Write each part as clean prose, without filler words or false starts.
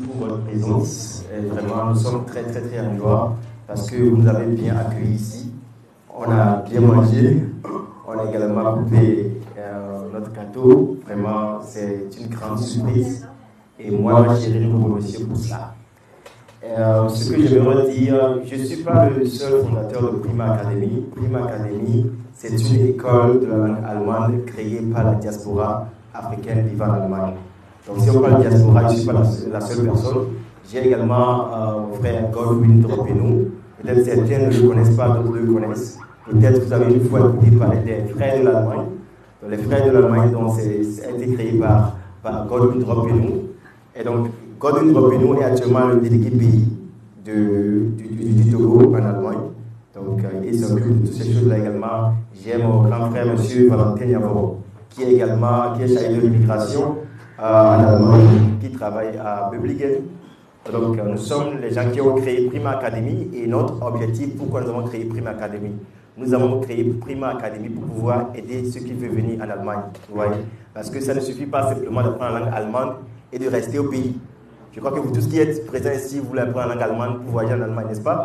Pour votre présence. Et vraiment, nous sommes très en joie parce que vous nous avez bien accueillis ici. On a bien mangé, on a également coupé notre gâteau. Vraiment, c'est une grande surprise. Et moi, je vous remercie pour cela. Ce que je veux dire, je ne suis pas le seul fondateur de Prima Academy. Prima Academy, c'est une école de la langue allemande créée par la diaspora africaine vivant en Allemagne. Donc si on parle de diaspora, je ne suis pas la seule personne. J'ai également mon frère Godwin Dropenu. Peut-être certains ne le connaissent pas, d'autres le connaissent. Peut-être que vous avez une fois écouté parler des frères de l'Allemagne. Les frères de l'Allemagne, ça a été créé par Godwin Dropenu. Et donc, Godwin Dropenu est actuellement le délégué pays du Togo en Allemagne. Donc, il s'occupe de toutes ces choses-là également. J'ai mon grand frère, M. Valentin Yavoro, qui est chargé de l'immigration en Allemagne, qui travaille à Böblingen. Donc, nous sommes les gens qui ont créé Prima Academy et notre objectif, pourquoi nous avons créé Prima Academy? Nous avons créé Prima Academy pour pouvoir aider ceux qui veulent venir en Allemagne. Parce que ça ne suffit pas simplement d'apprendre la langue allemande et de rester au pays. Je crois que vous tous qui êtes présents ici, vous voulez apprendre la langue allemande pour voyager en Allemagne, n'est-ce pas?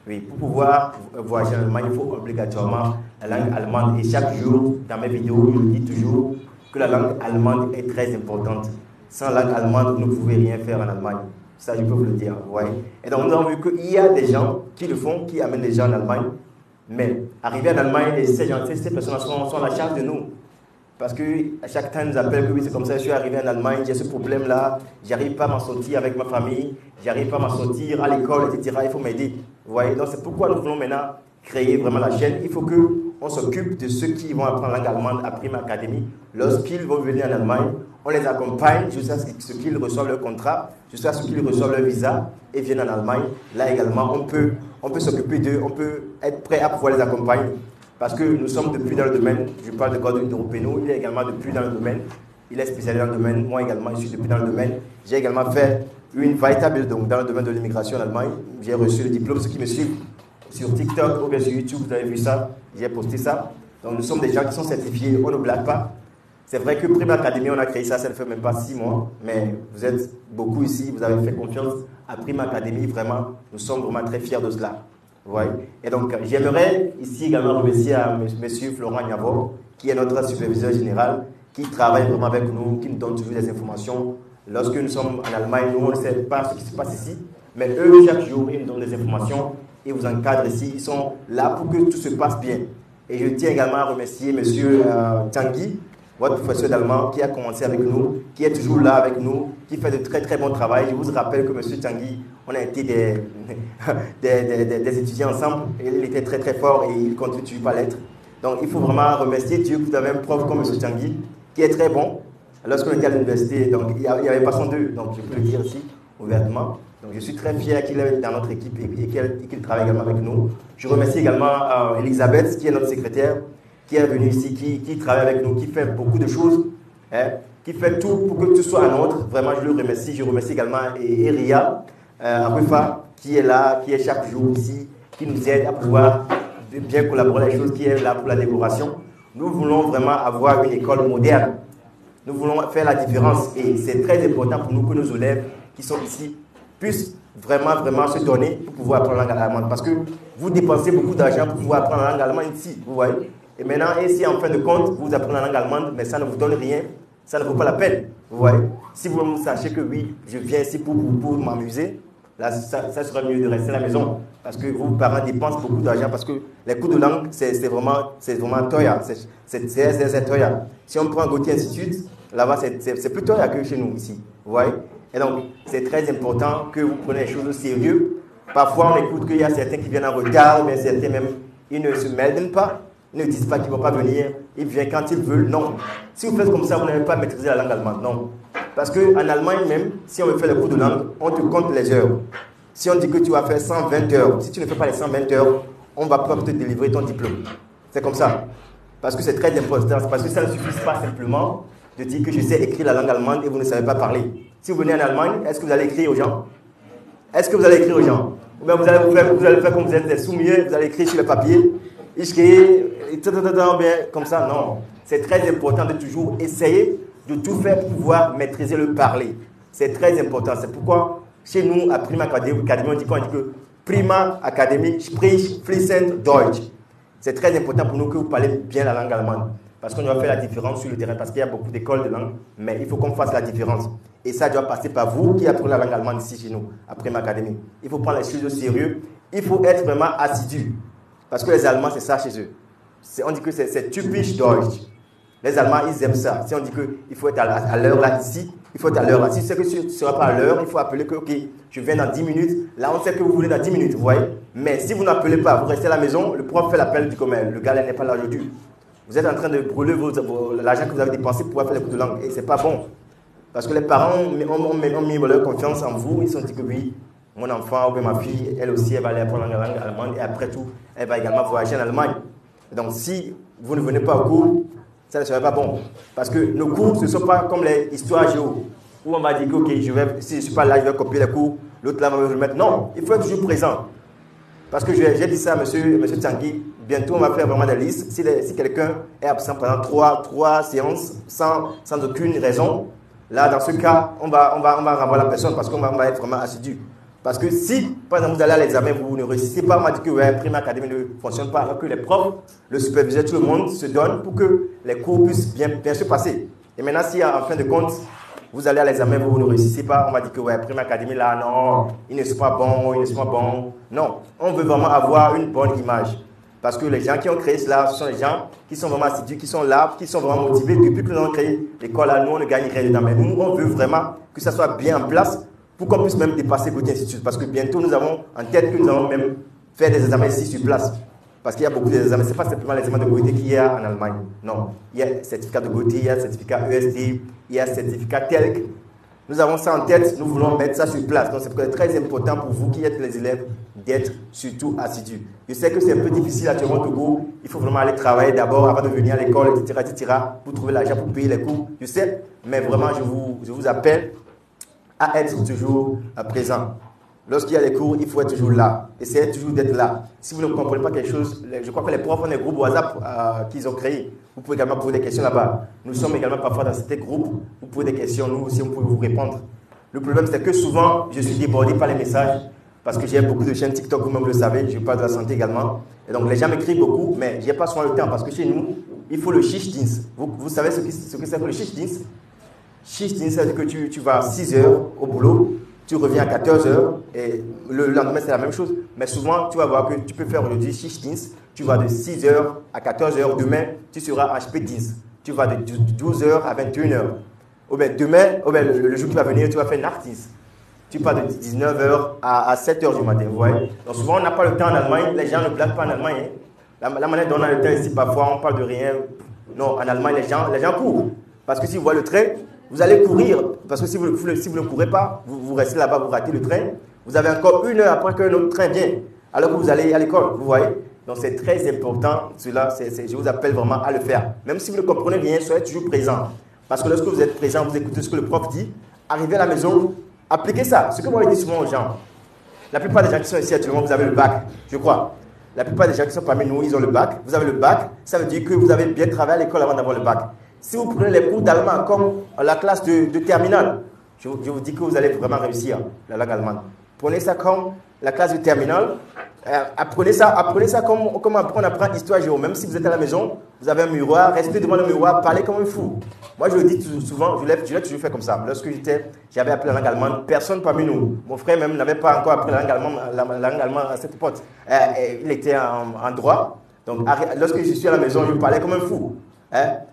Oui, pour pouvoir voyager en Allemagne, il faut obligatoirement la langue allemande. Et chaque jour, dans mes vidéos, je dis toujours que la langue allemande est très importante. Sans langue allemande, vous ne pouvez rien faire en Allemagne. Ça, je peux vous le dire. Et donc, nous avons vu qu'il y a des gens qui le font, qui amènent les gens en Allemagne. Mais arriver en Allemagne, ces personnes sont à la charge de nous. Parce que à chaque temps, ils nous appellent que oui, c'est comme ça, je suis arrivé en Allemagne, j'ai ce problème-là, j'arrive pas à m'en sortir avec ma famille, j'arrive pas à m'en sortir à l'école, etc. Il faut m'aider. Vous voyez, donc c'est pourquoi nous voulons maintenant créer vraiment la chaîne. Il faut qu'on s'occupe de ceux qui vont apprendre la langue allemande à Prima Academy. Lorsqu'ils vont venir en Allemagne, on les accompagne jusqu'à ce qu'ils reçoivent leur contrat, jusqu'à ce qu'ils reçoivent leur visa et viennent en Allemagne. Là également, on peut s'occuper d'eux, on peut être prêt à pouvoir les accompagner. Parce que nous sommes depuis dans le domaine, je parle de Godwin Dropenu, il est également depuis dans le domaine, il est spécialisé dans le domaine, moi également je suis depuis dans le domaine. J'ai également fait une véritable donc dans le domaine de l'immigration en Allemagne. J'ai reçu le diplôme, ceux qui me suivent sur TikTok ou bien sur YouTube, vous avez vu ça, j'ai posté ça. Donc nous sommes des gens qui sont certifiés, on ne blague pas. C'est vrai que Prima Academy, on a créé ça, ça ne fait même pas 6 mois, mais vous êtes beaucoup ici, vous avez fait confiance à Prima Academy, vraiment, nous sommes vraiment très fiers de cela. Et donc, j'aimerais ici également remercier à M. Florent Niavo, qui est notre superviseur général, qui travaille vraiment avec nous, qui nous donne toujours des informations. Lorsque nous sommes en Allemagne, nous, on ne sait pas ce qui se passe ici, mais eux, chaque jour, ils nous donnent des informations, ils vous encadrent ici, ils sont là pour que tout se passe bien. Et je tiens également à remercier M. Tanguy, votre professeur d'allemand, qui a commencé avec nous, qui est toujours là avec nous, qui fait de très bon travail. Je vous rappelle que M. Tanguy, on a été des étudiants ensemble, et il était très fort et il continue toujours par l'être. Donc il faut vraiment remercier Dieu pour la même prof comme M. Tanguy, qui est très bon. Lorsqu'on était à l'université, donc il n'y avait pas son deux, donc je peux le dire ici ouvertement. Donc je suis très fier qu'il est dans notre équipe et qu'il travaille également avec nous. Je remercie également Elisabeth, qui est notre secrétaire, qui est venue ici, qui travaille avec nous, qui fait beaucoup de choses, qui fait tout pour que tout soit en ordre. Vraiment, je le remercie. Je remercie également Eria Arufa, qui est là, qui est chaque jour ici, qui nous aide à pouvoir bien collaborer les choses, qui est là pour la décoration. Nous voulons vraiment avoir une école moderne. Nous voulons faire la différence et c'est très important pour nous que nos élèves qui sont ici puissent vraiment se donner pour pouvoir apprendre la langue allemande. Parce que vous dépensez beaucoup d'argent pour pouvoir apprendre la langue allemande ici, vous voyez. Et maintenant, si en fin de compte, vous apprenez la langue allemande, mais ça ne vous donne rien, ça ne vaut pas la peine, vous voyez. Si vous sachez que oui, je viens ici pour m'amuser, là, ça sera mieux de rester à la maison. Parce que vos parents dépensent beaucoup d'argent, parce que les cours de langue, c'est vraiment teuer, c'est teuer. Si on prend Gauthier Institute, là-bas, c'est plus teuer que chez nous, ici, vous voyez. Et donc, c'est très important que vous preniez les choses au sérieux. Parfois, on écoute qu'il y a certains qui viennent en retard, mais certains même, ils ne se mêlent pas. Ils ne disent pas qu'ils ne vont pas venir, ils viennent quand ils veulent, non. Si vous faites comme ça, vous n'allez pas maîtriser la langue allemande, non. Parce qu'en Allemagne même, si on veut faire le cours de langue, on te compte les heures. Si on dit que tu vas faire 120 heures, si tu ne fais pas les 120 heures, on ne va pas te délivrer ton diplôme. C'est comme ça. Parce que c'est très important, parce que ça ne suffit pas simplement de dire que je sais écrire la langue allemande et vous ne savez pas parler. Si vous venez en Allemagne, est-ce que vous allez écrire aux gens? Est-ce que vous allez écrire aux gens? Ou bien vous allez faire comme vous êtes des soumiers, vous allez écrire sur le papier, comme ça, non. C'est très important de toujours essayer de tout faire pour pouvoir maîtriser le parler. c'est très important. C'est pourquoi, chez nous, à Prima Academy, on dit que Prima Academy spricht fließend Deutsch. C'est très important pour nous que vous parlez bien la langue allemande. Parce qu'on doit faire la différence sur le terrain. Parce qu'il y a beaucoup d'écoles de langue. Mais il faut qu'on fasse la différence. Et ça doit passer par vous qui apprenez la langue allemande ici chez nous, à Prima Academy. Il faut prendre les choses au sérieux. Il faut être vraiment assidu. Parce que les Allemands, c'est ça chez eux. On dit que c'est typisch Deutsch. Les Allemands, ils aiment ça. Si on dit qu'il faut être à l'heure là, ici, il faut être à l'heure là. Si tu sais que tu ne seras pas à l'heure, il faut appeler que, ok, je viens dans 10 minutes. Là, on sait que vous voulez dans 10 minutes, vous voyez. Mais si vous n'appelez pas, vous restez à la maison, le prof fait l'appel du commun. Le gars n'est pas là aujourd'hui. Vous êtes en train de brûler l'argent que vous avez dépensé pour pouvoir faire les cours de langue. Et ce n'est pas bon. Parce que les parents ont mis leur confiance en vous. Ils se sont dit que oui, mon enfant ou ma fille, elle aussi, elle va aller apprendre la langue allemande. Et après tout, elle va également voyager en Allemagne. Donc, si vous ne venez pas au cours, ça ne serait pas bon. Parce que nos cours, ce ne sont pas comme les histoires géo, où on va dire que, ok, si je ne suis pas là, je vais copier les cours, l'autre là va me remettre. Non, il faut être toujours présent. Parce que j'ai dit ça à M. Tanguy, bientôt on va faire vraiment des listes. Si quelqu'un est absent pendant 3 séances sans aucune raison, là, dans ce cas, on va renvoyer la personne parce qu'on va être vraiment assidu. Parce que si, par exemple, vous allez à l'examen, vous ne réussissez pas, on m'a dit que ouais, Prima Academy ne fonctionne pas, alors que les profs, le superviseur, tout le monde se donne pour que les cours puissent bien se passer. Et maintenant, si en fin de compte, vous allez à l'examen, vous ne réussissez pas, on m'a dit que ouais, Prima Academy, là, non, ils ne sont pas bons, ils ne sont pas bons. Non, on veut vraiment avoir une bonne image. Parce que les gens qui ont créé cela, ce sont les gens qui sont vraiment assidus, qui sont là, qui sont vraiment motivés. Depuis que nous avons créé l'école, là, nous, on ne gagne rien dedans. Mais nous, on veut vraiment que ça soit bien en place pour qu'on puisse même dépasser Gauthier Institute. Parce que bientôt, nous avons en tête que nous allons même faire des examens ici sur place. Parce qu'il y a beaucoup d'examens. Ce n'est pas simplement les examens de Gauthier qu'il y a en Allemagne. Non. Il y a le certificat de Gauthier, il y a le certificat ESD, il y a le certificat TELC. Nous avons ça en tête, nous voulons mettre ça sur place. Donc, c'est très important pour vous qui êtes les élèves d'être surtout assidus. Je sais que c'est un peu difficile actuellement au Togo. Il faut vraiment aller travailler d'abord avant de venir à l'école, etc., pour trouver l'argent pour payer les cours. Je sais, mais vraiment, je vous appelle à être toujours présent. Lorsqu'il y a des cours, il faut être toujours là. Essayez toujours d'être là. Si vous ne comprenez pas quelque chose, je crois que les profs ont des groupes WhatsApp qu'ils ont créés. Vous pouvez également poser des questions là-bas. Nous sommes également parfois dans ces groupes. Vous posez des questions, nous aussi, on peut vous répondre. Le problème, c'est que souvent, je suis débordé par les messages parce que j'ai beaucoup de chaînes TikTok, vous-même le savez, je parle de la santé également. Et donc, les gens m'écrivent beaucoup, mais je n'ai pas souvent le temps parce que chez nous, il faut le Schichtdienst. Vous savez ce que c'est que le Schichtdienst? Schichtdienst, ça veut dire que tu vas à 6 heures au boulot, tu reviens à 14 heures et le lendemain, c'est la même chose. Mais souvent, tu vas voir que tu peux faire aujourd'hui Schichtdienst. Tu vas de 6 heures à 14 heures. Demain, tu seras Spätdienst. Tu vas de 12 heures à 21 heures. Ou bien demain, le jour qui va venir, tu vas faire Nachtdienst. Tu pars de 19 heures à 7 heures du matin. Vous voyez? Donc souvent, on n'a pas le temps en Allemagne. Les gens ne blaguent pas en Allemagne. Hein. La manière dont on a le temps ici, parfois, on parle de rien. Non, en Allemagne, les gens courent. Parce que si vous voyez le train, vous allez courir. Parce que si vous ne courez pas, vous restez là-bas, vous ratez le train. Vous avez encore 1 heure après que notre train vient. Alors que vous allez à l'école. Vous voyez? Donc c'est très important, cela, je vous appelle vraiment à le faire. Même si vous ne comprenez rien, soyez toujours présent. Parce que lorsque vous êtes présent, vous écoutez ce que le prof dit, arrivez à la maison, appliquez ça. Ce que moi je dis souvent aux gens, la plupart des gens qui sont ici actuellement, vous avez le bac, je crois. La plupart des gens qui sont parmi nous, ils ont le bac. Vous avez le bac, ça veut dire que vous avez bien travaillé à l'école avant d'avoir le bac. Si vous prenez les cours d'allemand comme la classe de terminale, je vous dis que vous allez vraiment réussir la langue allemande. Prenez ça comme la classe de terminale. Apprenez ça comme on apprend histoire géo. Même si vous êtes à la maison, vous avez un miroir, restez devant le miroir, parlez comme un fou. Moi, je le dis souvent, je l'ai toujours fait comme ça. Lorsque j'avais appris la langue allemande, personne parmi nous, mon frère même n'avait pas encore appris la langue allemande à cette époque. Il était en droit. Donc, lorsque je suis à la maison, je parlais comme un fou.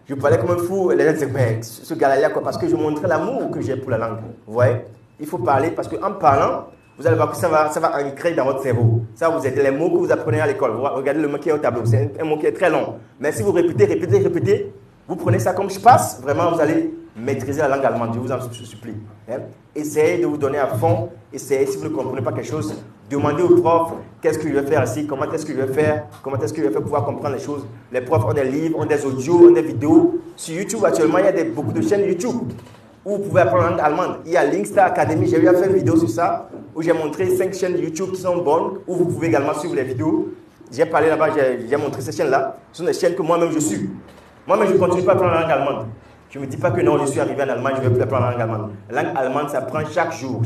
Je parlais comme un fou. Et les gens disaient, mais ce gars-là, quoi? Parce que je montrais l'amour que j'ai pour la langue. Vous voyez? Il faut parler parce qu'en parlant, vous allez voir que ça va ancrer dans votre cerveau. Ça, vous êtes les mots que vous apprenez à l'école. Regardez le mot qui est au tableau. C'est un mot qui est très long. Mais si vous répétez, vous prenez ça comme je passe, vraiment, vous allez maîtriser la langue allemande. Je vous en supplie. Essayez de vous donner à fond. Essayez, si vous ne comprenez pas quelque chose, demandez au prof qu'est-ce que je vais faire ici, comment est-ce que je vais faire pour pouvoir comprendre les choses. Les profs ont des livres, ont des audios, ont des vidéos. Sur YouTube, actuellement, il y a beaucoup de chaînes YouTube où vous pouvez apprendre la langue allemande. Il y a Linkstar Academy, j'ai eu à faire une vidéo sur ça, où j'ai montré 5 chaînes YouTube qui sont bonnes, où vous pouvez également suivre les vidéos. J'ai parlé là-bas, j'ai montré ces chaînes-là. Ce sont des chaînes que moi-même je suis. Moi-même, je ne continue pas à apprendre la langue allemande. Je ne me dis pas que non, je suis arrivé en Allemagne, je vais plus apprendre la langue allemande. La langue allemande, ça prend chaque jour.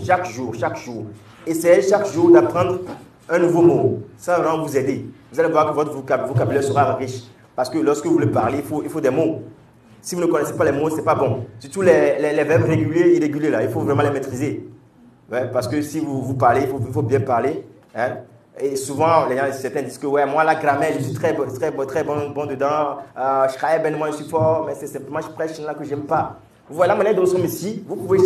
Essayez chaque jour d'apprendre un nouveau mot. Ça va vraiment vous aider. Vous allez voir que votre vocabulaire sera riche. Parce que lorsque vous le parlez, il faut des mots. Si vous ne connaissez pas les mots, ce n'est pas bon. Surtout les verbes réguliers, irréguliers, là, il faut vraiment les maîtriser. Ouais, parce que si vous parlez, il faut bien parler. Hein. Et souvent, certains disent que ouais, moi, la grammaire, je suis très bon dedans. Schreiben, moi, je suis fort, mais c'est simplement je prêche là que je n'aime pas. Voilà la manière dont nous sommes ici. Vous pouvez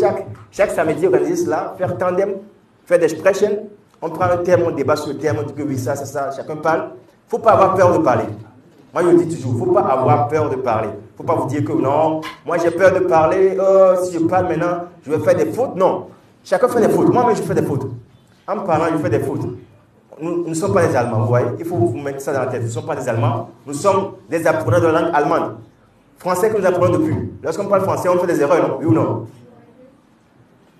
chaque samedi organiser cela, faire tandem, faire des sprechen. On prend un terme, on débat sur le terme, on dit que oui, ça, c'est ça, chacun parle. Il ne faut pas avoir peur de parler. Moi, je le dis toujours, il ne faut pas avoir peur de parler. Il ne faut pas vous dire que non, moi, j'ai peur de parler. Si je parle maintenant, je vais faire des fautes. Non. Chacun fait des fautes. Moi-même, je fais des fautes. En parlant, je fais des fautes. Nous ne sommes pas des Allemands, vous voyez. Il faut vous mettre ça dans la tête. Nous ne sommes pas des Allemands. Nous sommes des apprenants de la langue allemande. Français que nous apprenons depuis. Lorsqu'on parle français, on fait des erreurs, non? Oui ou non?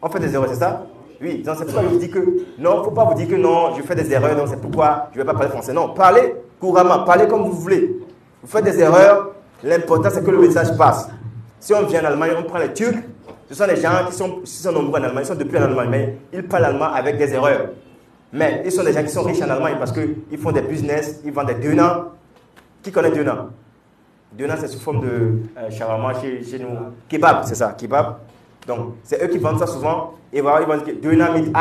On fait des erreurs, c'est ça? Oui. Donc, c'est pourquoi je vous dis que non, il ne faut pas vous dire que non, je fais des erreurs, donc c'est pourquoi je ne vais pas parler français. Non, parlez couramment, parlez comme vous voulez. Vous faites des erreurs, l'important c'est que le message passe. Si on vient en Allemagne, on prend les Turcs. Ce sont des gens qui sont nombreux en Allemagne, ils sont depuis en Allemagne, mais ils parlent allemand avec des erreurs. Mais ils sont des gens qui sont riches en Allemagne parce qu'ils font des business, ils vendent des döners. Qui connaît döner? Döner, c'est sous forme de shawarma chez nous. Kebab, c'est ça, kebab. Donc, c'est eux qui vendent ça souvent. Et voilà, ils vendent döner, mit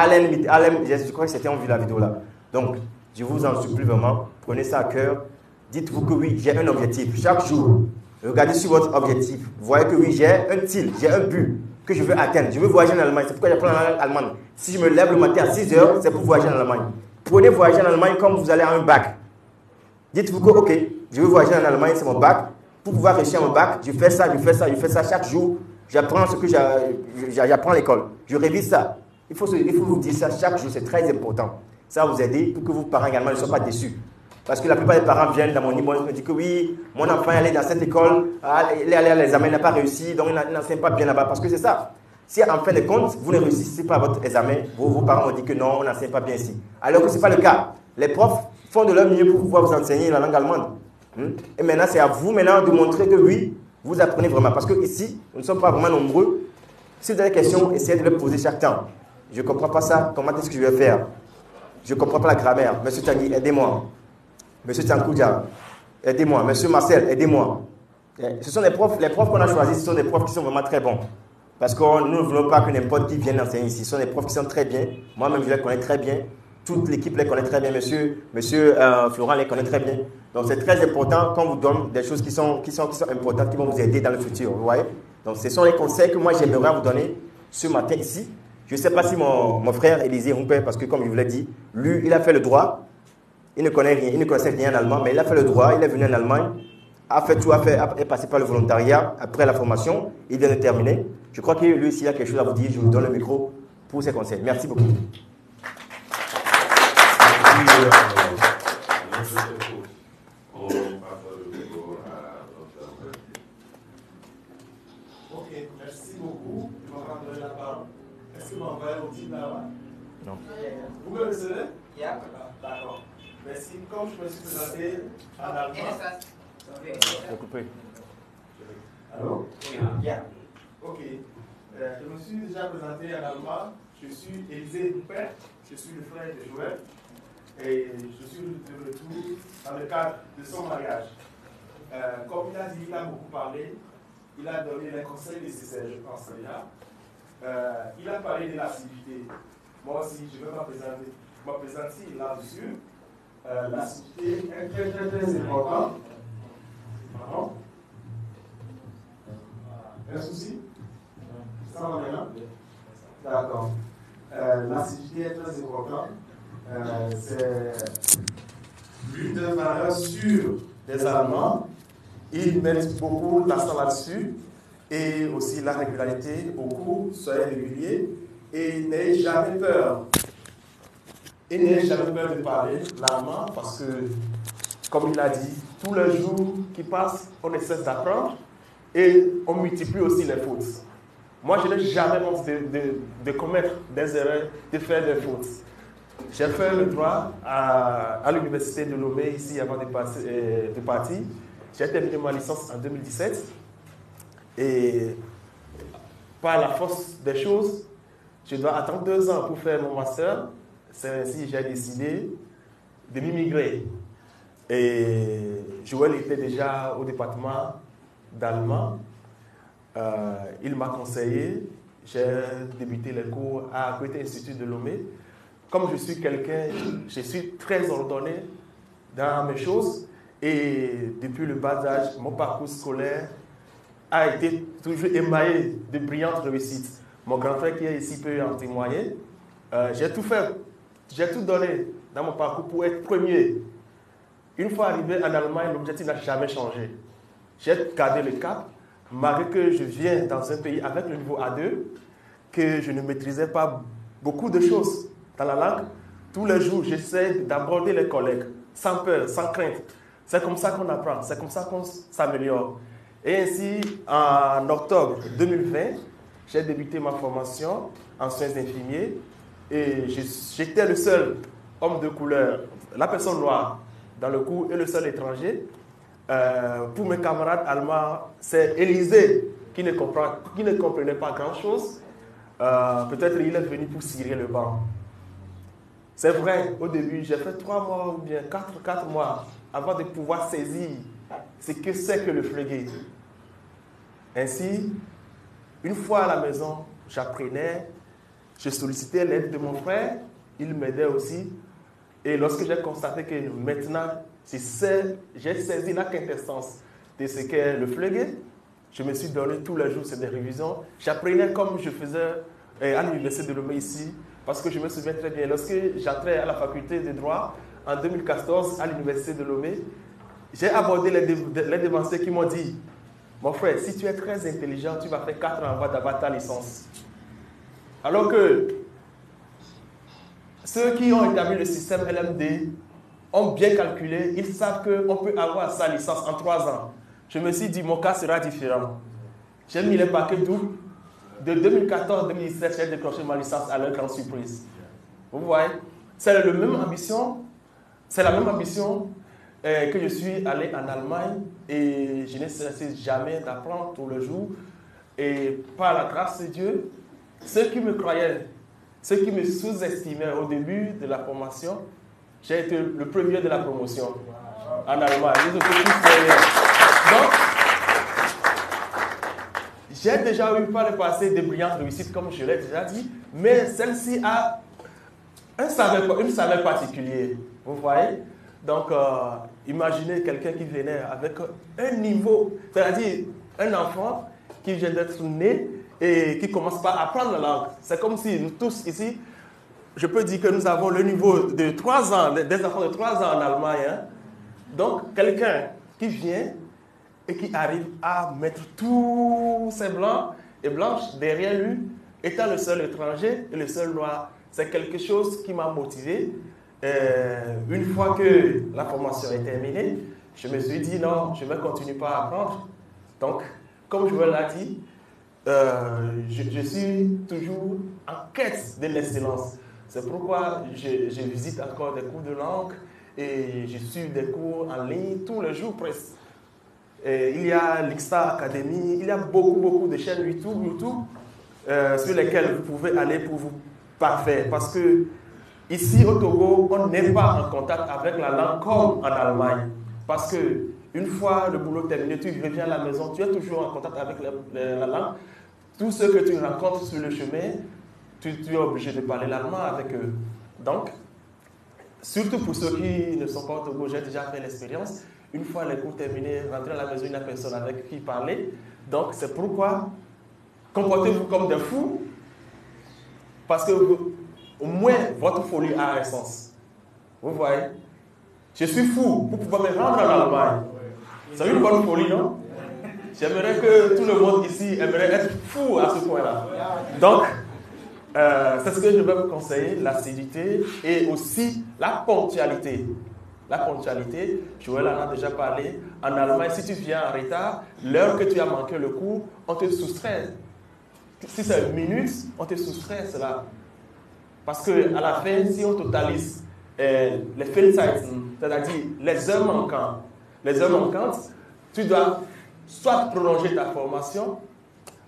allem. Je crois que c'était en vu la vidéo là. Donc, je vous en supplie vraiment, prenez ça à cœur. Dites-vous que oui, j'ai un objectif. Chaque jour, regardez sur votre objectif. Vous voyez que oui, j'ai un style, j'ai un but que je veux atteindre. Je veux voyager en Allemagne. C'est pourquoi j'apprends la langue allemande. Si je me lève le matin à 6 heures, c'est pour voyager en Allemagne. Prenez voyager en Allemagne comme vous allez à un bac. Dites-vous que, ok, je veux voyager en Allemagne, c'est mon bac. Pour pouvoir réussir mon bac, je fais ça chaque jour. J'apprends ce que j'apprends à l'école. Je révise ça. Il faut vous dire ça chaque jour, c'est très important. Ça va vous aider pour que vos parents également ne soient pas déçus. Parce que la plupart des parents viennent dans mon niveau et me disent que oui, mon enfant est allé dans cette école, il est allé à l'examen, il n'a pas réussi, donc il n'enseigne pas bien là-bas. Parce que c'est ça. Si en fin de compte, vous ne réussissez pas à votre examen, vos parents vont dire que non, on n'enseigne pas bien ici. Alors que ce n'est pas le cas. Les profs font de leur mieux pour pouvoir vous enseigner la langue allemande. Et maintenant, c'est à vous maintenant de montrer que oui, vous apprenez vraiment. Parce que ici, nous ne sommes pas vraiment nombreux. Si vous avez des questions, essayez de les poser chaque temps. Je ne comprends pas ça, comment est-ce que je vais faire? Je ne comprends pas la grammaire. Monsieur Tanguy, aidez-moi. Monsieur Tankoudia, aidez-moi. Monsieur Marcel, aidez-moi. Ce sont les profs qu'on a choisis, ce sont des profs qui sont vraiment très bons. Parce que nous ne voulons pas que n'importe qui vienne enseigner ici. Ce sont des profs qui sont très bien. Moi-même, je les connais très bien. Toute l'équipe les connaît très bien. Monsieur Florent les connaît très bien. Donc, c'est très important qu'on vous donne des choses qui sont importantes, qui vont vous aider dans le futur. Vous voyez? Donc, ce sont les conseils que moi, j'aimerais vous donner ce matin ici. Je ne sais pas si mon frère Élisée Humpé, parce que comme je vous l'ai dit, lui, il a fait le droit. Il ne connaissait rien en allemand, mais il a fait le droit, il est venu en Allemagne, est passé par le volontariat après la formation, il vient de terminer. Je crois que lui aussi a quelque chose à vous dire, je vous donne le micro pour ses conseils. Merci beaucoup. Ok, merci beaucoup. Je vais prendre la parole. Est-ce que mon frère est là-bas? Non. Vous me recevez? D'accord. Merci. Comme je me suis présenté en allemand. Allô? Ok. Je me suis déjà présenté en allemand. Je suis Élisée Humpé. Je suis le frère de Joël. Et je suis de retour dans le cadre de son mariage. Comme il a dit, il a beaucoup parlé. Il a donné les conseils nécessaires, je pense déjà. Il a parlé de l'assiduité. Moi aussi, je vais m'appesantir là-dessus. L'assiduité est très, très, très importante. Pardon? Un souci? Ça va maintenant? D'accord. L'assiduité est très importante. C'est l'une des valeurs sûres des Allemands. Ils mettent beaucoup l'accent là-dessus. Et aussi la régularité au cours, soyez réguliers et n'ayez jamais peur. Et n'ayez jamais peur de parler l'allemand parce que, comme il a dit, tous les jours qui passent, on essaie d'apprendre et on multiplie aussi les fautes. Moi, je n'ai jamais honte de commettre des erreurs, de faire des fautes. J'ai fait le droit à l'université de Lomé ici avant de partir. J'ai terminé ma licence en 2017. Et par la force des choses, je dois attendre 2 ans pour faire mon master. C'est ainsi que j'ai décidé de m'immigrer. Et Joël était déjà au département d'allemand. Il m'a conseillé. J'ai débuté les cours à Goethe Institut de Lomé. Comme je suis quelqu'un, je suis très ordonné dans mes choses. Et depuis le bas âge, mon parcours scolaire a été toujours émaillé de brillantes réussites. Mon grand frère qui est ici peut en témoigner. J'ai tout fait, j'ai tout donné dans mon parcours pour être premier. Une fois arrivé en Allemagne, l'objectif n'a jamais changé. J'ai gardé le cap, malgré que je viens dans un pays avec le niveau A2, que je ne maîtrisais pas beaucoup de choses dans la langue. Tous les jours, j'essaie d'aborder les collègues, sans peur, sans crainte. C'est comme ça qu'on apprend, c'est comme ça qu'on s'améliore. Et ainsi, en octobre 2020, j'ai débuté ma formation en soins infirmiers et j'étais le seul homme de couleur, la personne noire dans le cours et le seul étranger. Pour mes camarades allemands, c'est Élysée qui ne comprenait pas grand-chose. Peut-être il est venu pour cirer le banc. C'est vrai, au début, j'ai fait 3 mois ou bien 4 mois avant de pouvoir saisir ce que c'est que le flégué. Ainsi, une fois à la maison, j'apprenais, je sollicitais l'aide de mon frère, il m'aidait aussi. Et lorsque j'ai constaté que maintenant, j'ai saisi la quintessence de ce qu'est le flégué, je me suis donné tous les jours des révisions. J'apprenais comme je faisais à l'université de Lomé ici, parce que je me souviens très bien, lorsque j'entrais à la faculté de droit en 2014 à l'université de Lomé, j'ai abordé les devanciers qui m'ont dit: mon frère, si tu es très intelligent, tu vas faire 4 ans avant d'avoir ta licence. Alors que ceux qui ont établi le système LMD ont bien calculé, ils savent qu'on peut avoir sa licence en 3 ans. Je me suis dit, mon cas sera différent. J'ai mis les paquets doubles. De 2014 à 2017, j'ai décroché ma licence à leur grande surprise. Vous voyez, c'est la même ambition que je suis allé en Allemagne et je n'ai cessé jamais d'apprendre tous les jours. Et par la grâce de Dieu, ceux qui me croyaient, ceux qui me sous-estimaient au début de la formation, j'ai été le premier de la promotion en Allemagne. Donc, j'ai déjà eu par le passé de brillantes réussites, comme je l'ai déjà dit, mais celle-ci a un saveur particulier. Vous voyez? Donc, imaginez quelqu'un qui venait avec un niveau, c'est-à-dire un enfant qui vient d'être né et qui commence par apprendre la langue. C'est comme si nous tous ici, je peux dire que nous avons le niveau de 3 ans, des enfants de 3 ans en Allemagne. Hein? Donc, quelqu'un qui vient et qui arrive à mettre tous ces blancs et blanches derrière lui, étant le seul étranger et le seul noir, c'est quelque chose qui m'a motivé. Une fois que la formation est terminée, je me suis dit non, je vais continuer par apprendre. Donc, comme je vous l'ai dit, je suis toujours en quête de l'excellence. C'est pourquoi je visite encore des cours de langue et je suis des cours en ligne tous les jours presque. Il y a l'Ixta Academy, il y a beaucoup de chaînes YouTube sur lesquelles vous pouvez aller pour vous parfaire. Parce que ici au Togo, on n'est pas en contact avec la langue comme en Allemagne. Parce que une fois le boulot terminé, tu reviens à la maison, tu es toujours en contact avec la langue. Tout ce que tu rencontres sur le chemin, tu es obligé de parler l'allemand avec eux. Donc, surtout pour ceux qui ne sont pas au Togo, j'ai déjà fait l'expérience. Une fois les cours terminés, rentrer à la maison, il n'y a personne avec qui parler. Donc, c'est pourquoi comportez-vous comme des fous, parce que au moins votre folie a un sens. Vous voyez? Je suis fou pour pouvoir me rendre en Allemagne. C'est une bonne folie, non? J'aimerais que tout le monde ici aimerait être fou à ce point-là. Donc, c'est ce que je vais vous conseiller, l'assiduité et aussi la ponctualité. La ponctualité, Joël en a déjà parlé. En Allemagne, si tu viens en retard, l'heure que tu as manqué le cours, on te soustrait. Si c'est une minute, on te soustrait cela. Parce qu'à la fin, si on totalise les Fehlzeiten, c'est-à-dire les heures manquantes, tu dois soit prolonger ta formation,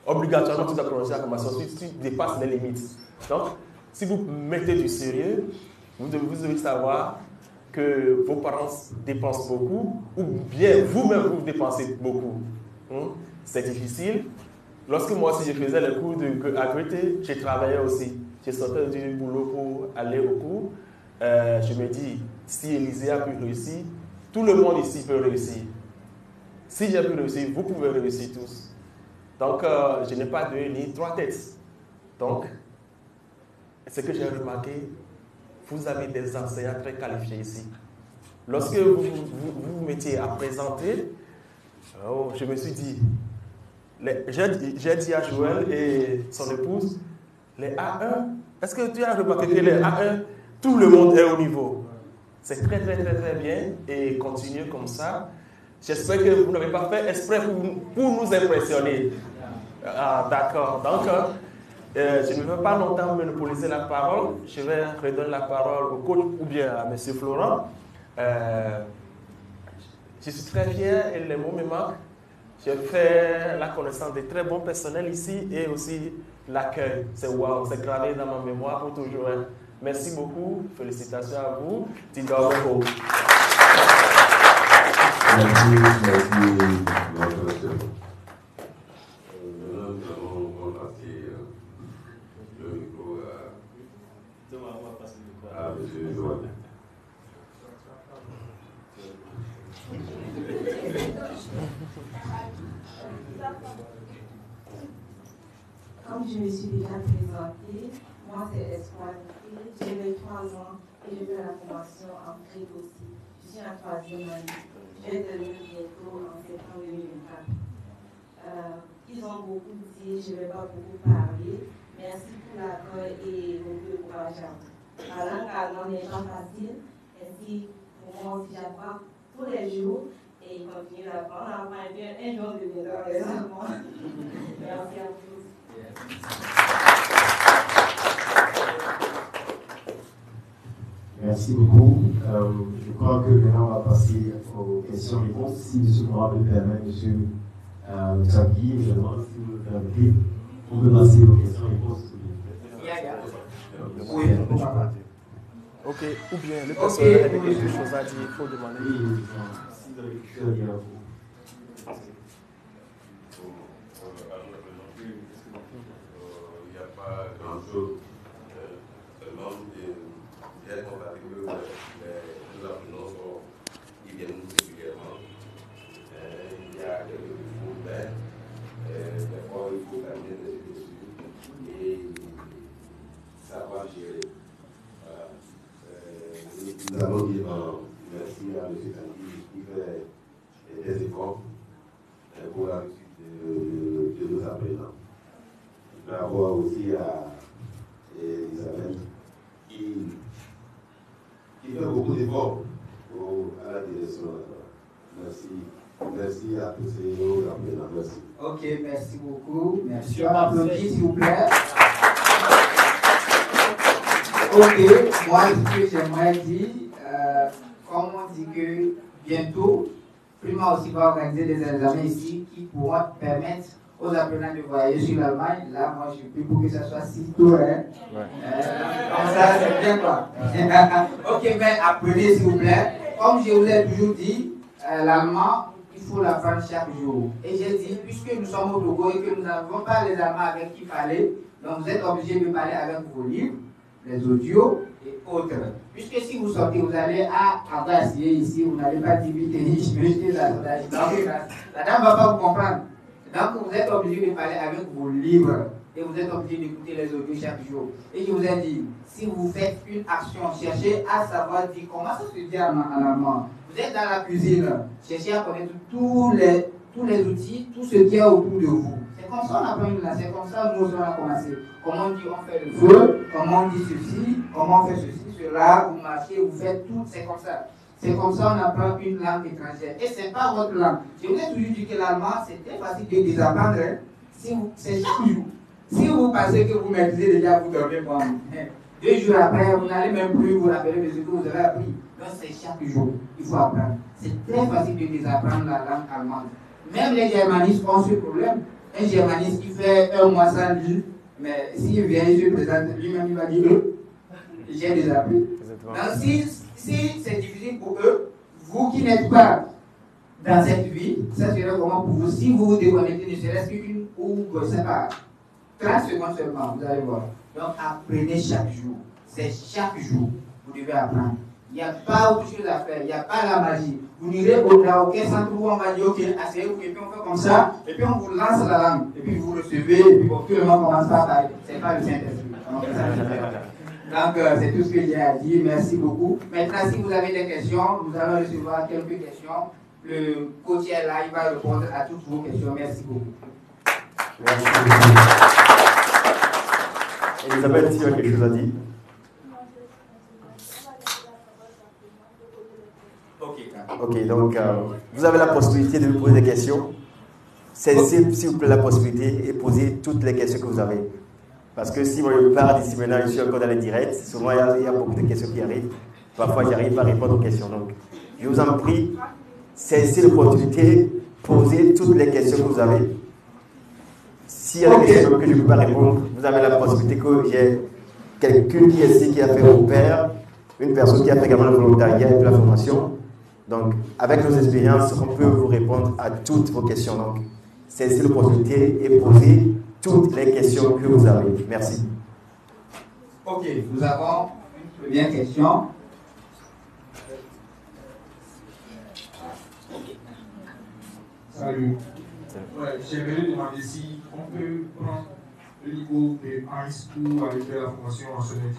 obligatoirement tu dois prolonger ta formation si tu dépasses les limites. Donc, si vous mettez du sérieux, vous devez savoir que vos parents dépensent beaucoup, ou bien vous-même vous dépensez beaucoup. C'est difficile. Lorsque moi aussi je faisais les cours à Goethe, j'ai travaillé aussi. J'ai sorti du boulot pour aller au cours. Je me dis, si Élisée a pu réussir, tout le monde ici peut réussir. Si j'ai pu réussir, vous pouvez réussir tous. Donc, je n'ai pas deux ni trois têtes. Donc, ce que j'ai remarqué, vous avez des enseignants très qualifiés ici. Lorsque vous vous mettiez à présenter, je me suis dit, j'ai dit à Joël et son épouse, les A1, est-ce que tu as remarqué que les A1, tout le monde est au niveau? C'est très, très, très, très bien et continuez comme ça. J'espère que vous n'avez pas fait exprès pour nous impressionner. Ah, d'accord. Donc, je ne veux pas longtemps monopoliser la parole. Je vais redonner la parole au coach ou bien à M. Florent. Je suis très fier et les mots me manquent. J'ai fait la connaissance de très bons personnels ici et aussi l'accueil. C'est wow, c'est gravé dans ma mémoire pour toujours. Merci beaucoup. Félicitations à vous. Tidoro. Merci, merci. Nous allons passer le micro à M. Joël. Comme je me suis déjà présentée, moi c'est Espoir. J'ai 23 ans et je fais la formation en CRIP aussi. Je suis en 3e année. Je vais terminer bientôt en septembre 2024. Ils ont beaucoup dit, je ne vais pas beaucoup parler. Merci pour l'accueil et beaucoup de courage à vous. La langue allemande n'est pas facile. Ainsi, pour moi aussi, j'apprends tous les jours et il continue d'apprendre. On apprend bien un jour de deviendra les Allemands. Merci à tous. Merci beaucoup. Je crois que maintenant on va passer aux questions-réponses. Si M. Morin me permet, M. Tsagui, je demande si vous le permettez, on peut passer aux questions-réponses. Oui, ok, ou bien le personnel a quelque chose à dire, il faut demander. Oui, si vous avez quelque chose à dire à vous. Il n'y a pas grand-chose. Seulement, j'ai constaté que les apprenants ils viennent régulièrement. Il y a quelques défauts, mais des fois, il faut quand même rester dessus et savoir gérer. Nous allons dire merci à M. Tanguy qui fait des efforts pour la réussite de nos apprenants. Bravo aussi à Elisabeth qui fait beaucoup d'efforts à la direction. Merci. Merci à tous ces apprenants. Merci. Ok, merci beaucoup. Merci. On applaudit, s'il vous plaît. Ok, moi, ce que j'aimerais dire, comme on dit que bientôt, Prima aussi va organiser des examens ici qui pourront permettre aux apprenants de voyager sur l'Allemagne. Là, moi, je prie pour que ça soit si tôt. Hein. Comme ça, c'est bien quoi. Ok, mais apprenez s'il vous plaît. Comme je vous l'ai toujours dit, l'allemand, il faut l'apprendre chaque jour. Et j'ai dit, puisque nous sommes au Togo et que nous n'avons pas les Allemands avec qui parler, donc vous êtes obligés de parler avec vos livres, les audios et autres. Puisque si vous sortez, vous allez à Abassier ici, vous n'allez pas dire vite et je vais dire la dame ne va pas vous comprendre. Donc vous êtes obligé de parler avec vos livres et vous êtes obligé d'écouter les audios chaque jour. Et je vous ai dit, si vous faites une action, cherchez à savoir dire comment ça se dit en allemand. Vous êtes dans la cuisine, cherchez à connaître tous les outils, tout ce qu'il y a autour de vous. C'est comme ça on apprend une langue, c'est comme ça nous on a commencé. Comment on dit on fait le feu, comment on dit ceci, comment on fait ceci, cela, vous marchez, vous faites tout, c'est comme ça. C'est comme ça on apprend une langue étrangère. Et ce n'est pas votre langue. Je vous ai toujours dit que l'allemand, c'est très facile de désapprendre. C'est chaque jour. Si vous pensez que vous maîtrisez déjà, vous dormez pas. 2 jours après, vous n'allez même plus vous rappeler de ce que vous avez appris. Donc c'est chaque jour. Il faut apprendre. C'est très facile de désapprendre la langue allemande. Même les germanistes ont ce problème. Un germaniste qui fait un mois sans lire, mais s'il vient, il se présente lui-même, il va dire j'ai des appels. Donc, si c'est difficile pour eux, vous qui n'êtes pas dans cette vie, ça serait comment pour vous si vous vous déconnectez, ne serait-ce qu'une ou je sais pas, 30 secondes seulement, vous allez voir. Donc, apprenez chaque jour. C'est chaque jour, vous devez apprendre. Il n'y a pas autre chose à faire, il n'y a pas la magie. Vous n'irez dans aucun centre où on va dire, ok, asseyez-vous, et puis on fait comme ça, et puis on vous lance la langue, et puis vous recevez, et puis bon, tout le monde commence par parler. Ce n'est pas le Saint-Esprit. Donc, c'est tout ce que j'ai à dire. Merci beaucoup. Maintenant, si vous avez des questions, nous allons recevoir quelques questions. Le coach est là, il va répondre à toutes vos questions. Merci beaucoup. Merci. Elisabeth, tu as quelque chose à dire? Ok, donc vous avez la possibilité de me poser des questions. Saisissez, s'il vous plaît, la possibilité et posez toutes les questions que vous avez. Parce que si moi je pars d'ici maintenant, je suis encore dans les directs, souvent il y a beaucoup de questions qui arrivent. Parfois, j'arrive pas à répondre aux questions. Donc, je vous en prie, saisissez l'opportunité, posez toutes les questions que vous avez. S'il y a des questions que je ne peux pas répondre, vous avez la possibilité que j'ai quelqu'un qui est ici, qui a fait mon père, une personne qui a fait également le volontariat et la formation. Donc, avec nos expériences, on peut vous répondre à toutes vos questions. Donc, saisissez l'opportunité et posez toutes les questions que vous avez. Merci. Ok, nous avons une première question. Salut. Ouais, j'aimerais demander si on peut prendre le niveau de high school aller faire la formation en semaine.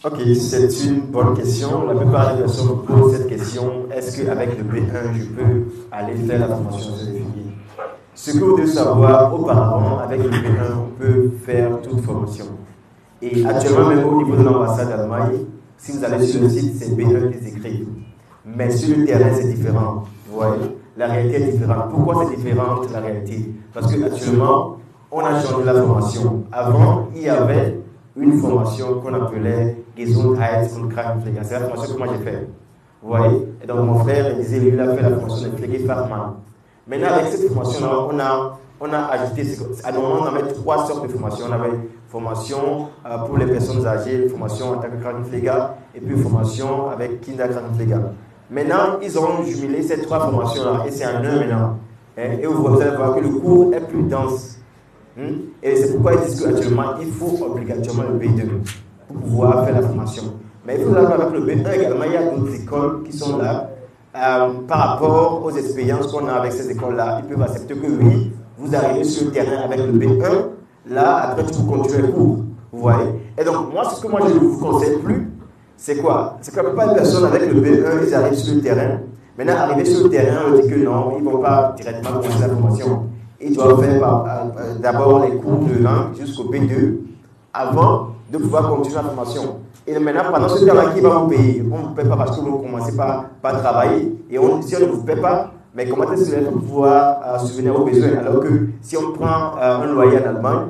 Ok, c'est une bonne question. La plupart des personnes me posent cette question. Est-ce qu'avec le B1, je peux aller faire la formation de filles? Ce que vous devez savoir, auparavant, avec le B1, on peut faire toute formation. Et actuellement, même au niveau de l'ambassade d'Allemagne, si vous allez sur le site, c'est B1 qu'ils écrivent. Mais sur le terrain, c'est différent. Vous voyez, la réalité est différente. Pourquoi c'est différent la réalité? Parce qu'actuellement, on a changé la formation. Avant, il y avait une formation qu'on appelait Gesundheit und Krankenpflege. C'est la formation que moi j'ai faite. Vous voyez? Et donc mon frère il disait, lui, il a fait la formation de Pflegefachmann. Maintenant, avec cette formation-là, on a ajouté, à un moment, on avait 3 sortes de formations. On avait formation pour les personnes âgées, formation en tant que Krankenpfleger, et puis formation avec Kinderkrankenpfleger. Maintenant, ils ont jumelé ces 3 formations-là, et c'est en un maintenant. Et vous allez voir que le cours est plus dense. Et c'est pourquoi ils disent qu'actuellement, il faut obligatoirement le B2 pour pouvoir faire la formation. Mais il faut savoir qu'avec le B1 également, il y a d'autres écoles qui sont là. Par rapport aux expériences qu'on a avec ces écoles-là, ils peuvent accepter que oui, vous arrivez sur le terrain avec le B1, là, après tu peux continuer le cours. Vous voyez? Et donc, moi, ce que moi je ne vous conseille plus, c'est quoi? C'est que la plupart des personnes avec le B1, ils arrivent sur le terrain. Maintenant, arriver sur le terrain, on dit que non, ils ne vont pas directement commencer la formation. Ils doivent faire d'abord les cours de langue jusqu'au B2 avant de pouvoir continuer la formation. Et maintenant, pendant ce temps-là, qui va vous payer? On ne vous paie pas parce que vous ne commencez pas à travailler. Et si on ne vous paie pas, mais comment est-ce que vous allez pouvoir subvenir aux besoins? Alors que si on prend un loyer en Allemagne,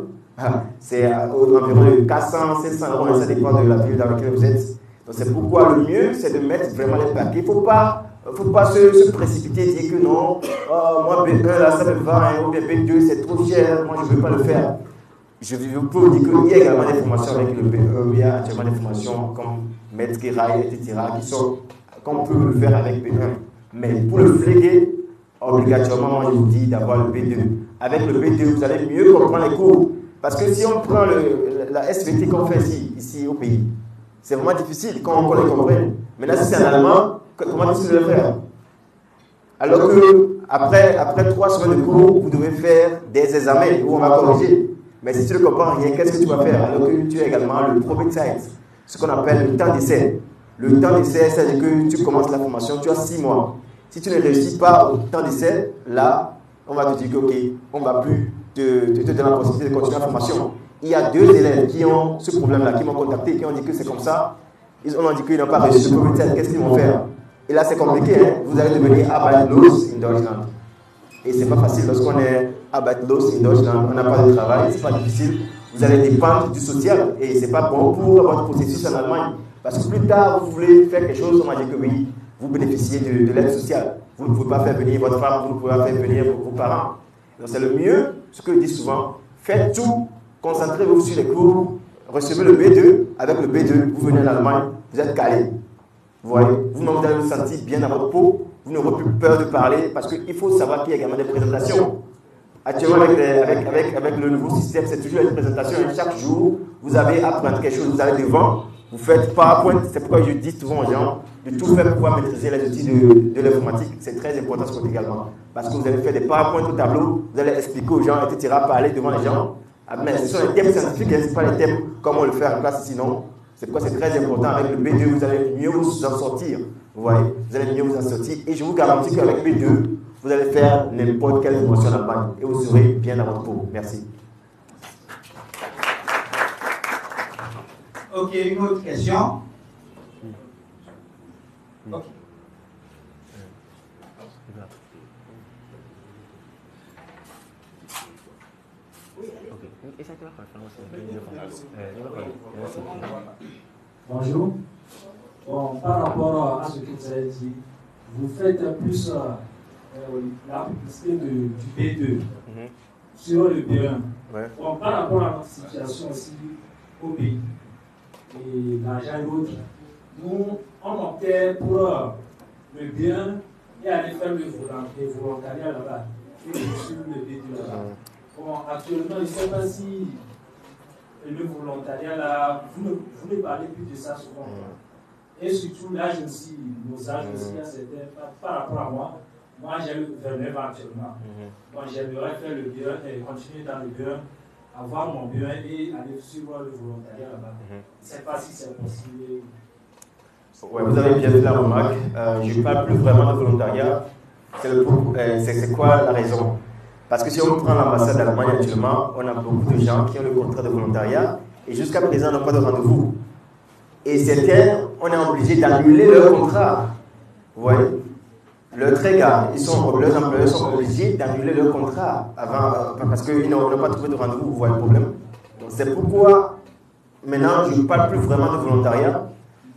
c'est environ de 400, 500 euros, ça dépend de la ville dans laquelle vous êtes. Donc c'est pourquoi le mieux, c'est de mettre vraiment les paquets. Il ne faut pas se précipiter et dire que non, moi B1 là ça me va, ou bien B2 c'est trop cher, moi je ne veux pas le faire. Je peux vous dire qu'il y a également des formations avec le B1, il y a actuellement des formations comme Metzgerei, etc. qu'on peut le faire avec B1. Mais pour le fléguer, obligatoirement, moi je vous dis d'avoir le B2. Avec le B2, vous allez mieux comprendre les cours. Parce que si on prend la SVT qu'on fait ici au pays, c'est vraiment difficile quand on les comprenne. Maintenant, si c'est en allemand, comment est-ce que vous allez faire? Alors que après 3 semaines de cours, vous devez faire des examens où on va corriger. Mais si tu ne comprends rien, qu'est-ce que tu vas faire? Alors que tu as également le Probezeit, ce qu'on appelle le temps d'essai. Le temps d'essai, c'est-à-dire que tu commences la formation, tu as 6 mois. Si tu ne réussis pas au temps d'essai, là, on va te dire que ok, on ne va plus te donner la possibilité de continuer la formation. Il y a 2 élèves qui ont ce problème-là, qui m'ont contacté, qui ont dit que c'est comme ça. Ils ont dit qu'ils n'ont pas réussi le Probezeit, qu'est-ce qu'ils vont faire? Et là, c'est compliqué, hein? Vous allez devenir arbeitslos in Deutschland. Et c'est pas facile lorsqu'on est arbeitslos in Deutschland, on n'a pas de travail, c'est pas difficile. Vous allez dépendre du social et c'est pas bon pour votre processus en Allemagne. Parce que plus tard, vous voulez faire quelque chose, on m'a dit que oui, vous bénéficiez de l'aide sociale. Vous ne pouvez pas faire venir votre femme, vous ne pouvez pas faire venir vos parents. Donc c'est le mieux, ce que je dis souvent, faites tout, concentrez-vous sur les cours, recevez le B2, avec le B2, vous venez en Allemagne, vous êtes calé. Vous voyez, vous-même vous allez vous sentir bien dans votre peau, vous n'aurez plus peur de parler, parce qu'il faut savoir qu'il y a également des présentations. Actuellement, avec le nouveau système, c'est toujours une présentation, et chaque jour, vous avez à apprendre quelque chose, vous allez devant, vous faites PowerPoint, c'est pourquoi je dis souvent aux gens de tout faire pour pouvoir maîtriser les outils de l'informatique. C'est très important ce côté également. Parce que vous allez faire des PowerPoint au tableau, vous allez expliquer aux gens, etc., parler devant les gens. Mais ce sont les thèmes scientifiques, ce n'est pas les thèmes comme on le fait en classe ici, non. C'est pourquoi c'est très important. Avec le B2, vous allez mieux vous en sortir. Vous voyez, vous allez mieux vous en sortir. Et je vous garantis qu'avec B2, vous allez faire n'importe quelle promotion en Allemagne et vous serez bien dans votre peau. Merci. Ok, une autre question. Ok. Bonjour. Bon, par rapport à ce que vous avez dit, vous faites plus la publicité du B2 sur le B1. Ouais. Bon, par rapport à notre situation aussi au pays et l'argent et autres, nous, on optait pour le B1 et aller faire le volontariat là-bas et suivre le B2 là-bas. Bon, actuellement, je ne sais pas si le volontariat là, vous ne parlez plus de ça souvent. Et surtout, là, nos âges aussi, par rapport à moi j'ai 29 ans actuellement. Moi, j'aimerais faire le B1 et continuer dans le B1, avoir mon B1 et aller suivre le volontariat là-bas. Je ne sais pas si c'est possible. Ouais, vous avez bien fait la remarque. Je ne parle plus vraiment de volontariat. C'est quoi la raison? Parce que si on prend l'ambassade d'Allemagne actuellement, on a beaucoup de gens qui ont le contrat de volontariat et jusqu'à présent n'ont pas de rendez-vous. Et certains, on est obligé d'annuler leur contrat. Vous voyez? Leurs trégats, leurs employeurs sont obligés d'annuler leur contrat avant, parce qu'ils n'ont pas trouvé de rendez-vous. Vous voyez le problème? Donc c'est pourquoi maintenant je ne parle plus vraiment de volontariat,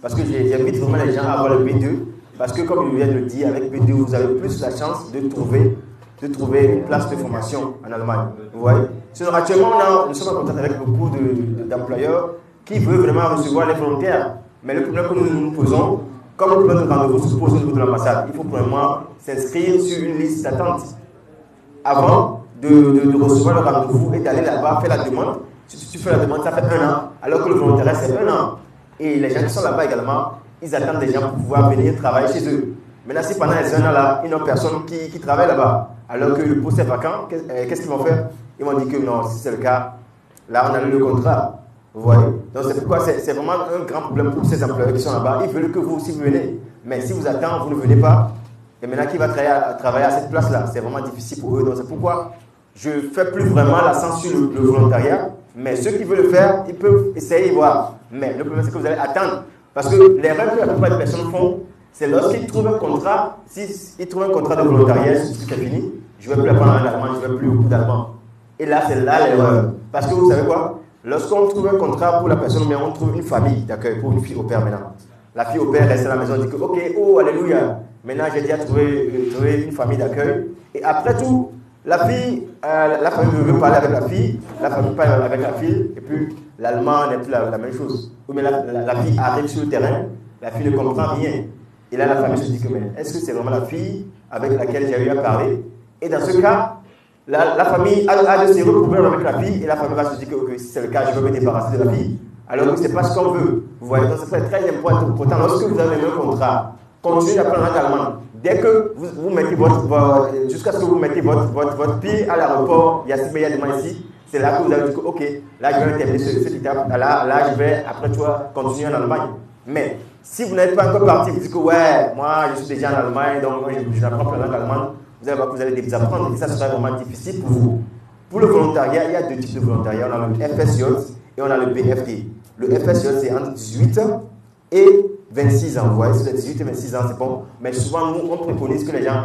parce que j'invite vraiment les gens à avoir le B2, parce que comme je viens de le dire, avec B2, vous avez plus la chance de trouver une place de formation en Allemagne. Vous voyez? Sinon, actuellement, nous sommes en contact avec beaucoup d'employeurs qui veulent vraiment recevoir les volontaires. Mais le problème que nous nous posons, comme le problème de rendez-vous se pose au niveau de l'ambassade, il faut premièrement s'inscrire sur une liste d'attente avant de recevoir le rendez-vous et d'aller là-bas faire la demande. Si tu fais la demande, ça fait 1 an, alors que le volontariat, c'est 1 an. Et les gens qui sont là-bas également, ils attendent des gens pour pouvoir venir travailler chez eux. Maintenant, si pendant les 1 an là, ils n'ont personne qui travaille là-bas, alors que le poste est vacant, qu'est-ce qu'ils vont faire? Ils vont dire que non, si c'est le cas, là on a le contrat. Vous voyez? Donc c'est pourquoi c'est vraiment un grand problème pour ces employeurs qui sont là-bas. Ils veulent que vous aussi vous venez. Mais si vous attendez, vous ne venez pas. Et maintenant, qui va travailler à cette place-là? C'est vraiment difficile pour eux. Donc c'est pourquoi je ne fais plus vraiment l'accent sur le volontariat. Mais ceux qui veulent le faire, ils peuvent essayer de voir. Mais le problème, c'est que vous allez attendre. Parce que l'erreur que la plupart des personnes font, c'est lorsqu'ils trouvent un contrat, s'ils trouvent un contrat de volontariat, c'est fini, je ne vais plus apprendre en allemand, je ne vais plus au cours d'allemand. Et là, c'est là l'erreur. Parce que vous savez quoi? Lorsqu'on trouve un contrat pour la personne, mais on trouve une famille d'accueil pour une fille au père maintenant. La fille au père reste à la maison, dit que, ok, oh, alléluia, maintenant j'ai déjà trouvé une famille d'accueil. Et après tout, la famille veut parler avec la fille, la famille parle avec la fille, et puis l'allemand n'est plus la même chose. Ou mais la fille arrive sur le terrain, la fille ne comprend rien. Et là, la famille se dit que, mais est-ce que c'est vraiment la fille avec laquelle j'ai eu à parler? Et dans ce cas, la famille a de sérieux problèmes avec la fille, et la famille va se dire que, okay, si c'est le cas, je vais me débarrasser de la fille. Alors que ce n'est pas ce qu'on veut. Vous voyez, donc c'est très important. Pourtant, lorsque vous avez un contrat, continuez d'apprendre la langue allemande. Dès que vous mettez jusqu'à ce que vous mettez votre pied à l'aéroport, il y a immédiatement ici, c'est là que vous allez dire que, ok, là je vais terminer cette étape, là je vais après toi continuer en Allemagne. Mais si vous n'êtes pas encore parti, vous dites que ouais, moi je suis déjà en Allemagne, donc moi je n'apprends pas la langue allemande, vous allez voir que vous allez désapprendre et ça sera vraiment difficile pour vous. Pour le volontariat, il y a 2 types de volontariat. On a le FSJ et on a le BFT. Le FSJ, c'est entre 18 et 26 ans. Vous voyez, sur les 18 et 26 ans, c'est bon. Mais souvent, nous, on préconise que les gens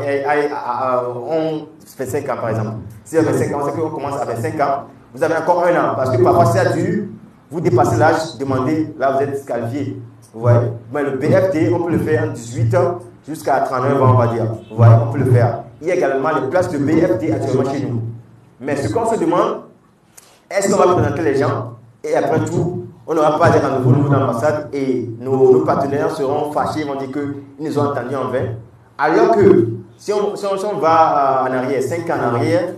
ont 25 ans, par exemple. Si vous avez 25 ans, c'est qu'on commence à 25 ans. Vous avez encore 1 an. Parce que parfois, c'est dur. Vous dépassez l'âge, demandez, là, vous êtes disqualifié. Vous voyez? Mais le BFT, on peut le faire en 18 ans jusqu'à 39 ans, on va dire. Vous voyez? On peut le faire. Il y a également les places de BFT actuellement chez nous. Mais ce qu'on se demande, est-ce qu'on va présenter les gens et après tout, on n'aura pas des rendez-vous au niveau de l'ambassade et nos partenaires seront fâchés, ils vont dire qu'ils nous ont entendus en vain. Alors que si on va en arrière, 5 ans en arrière,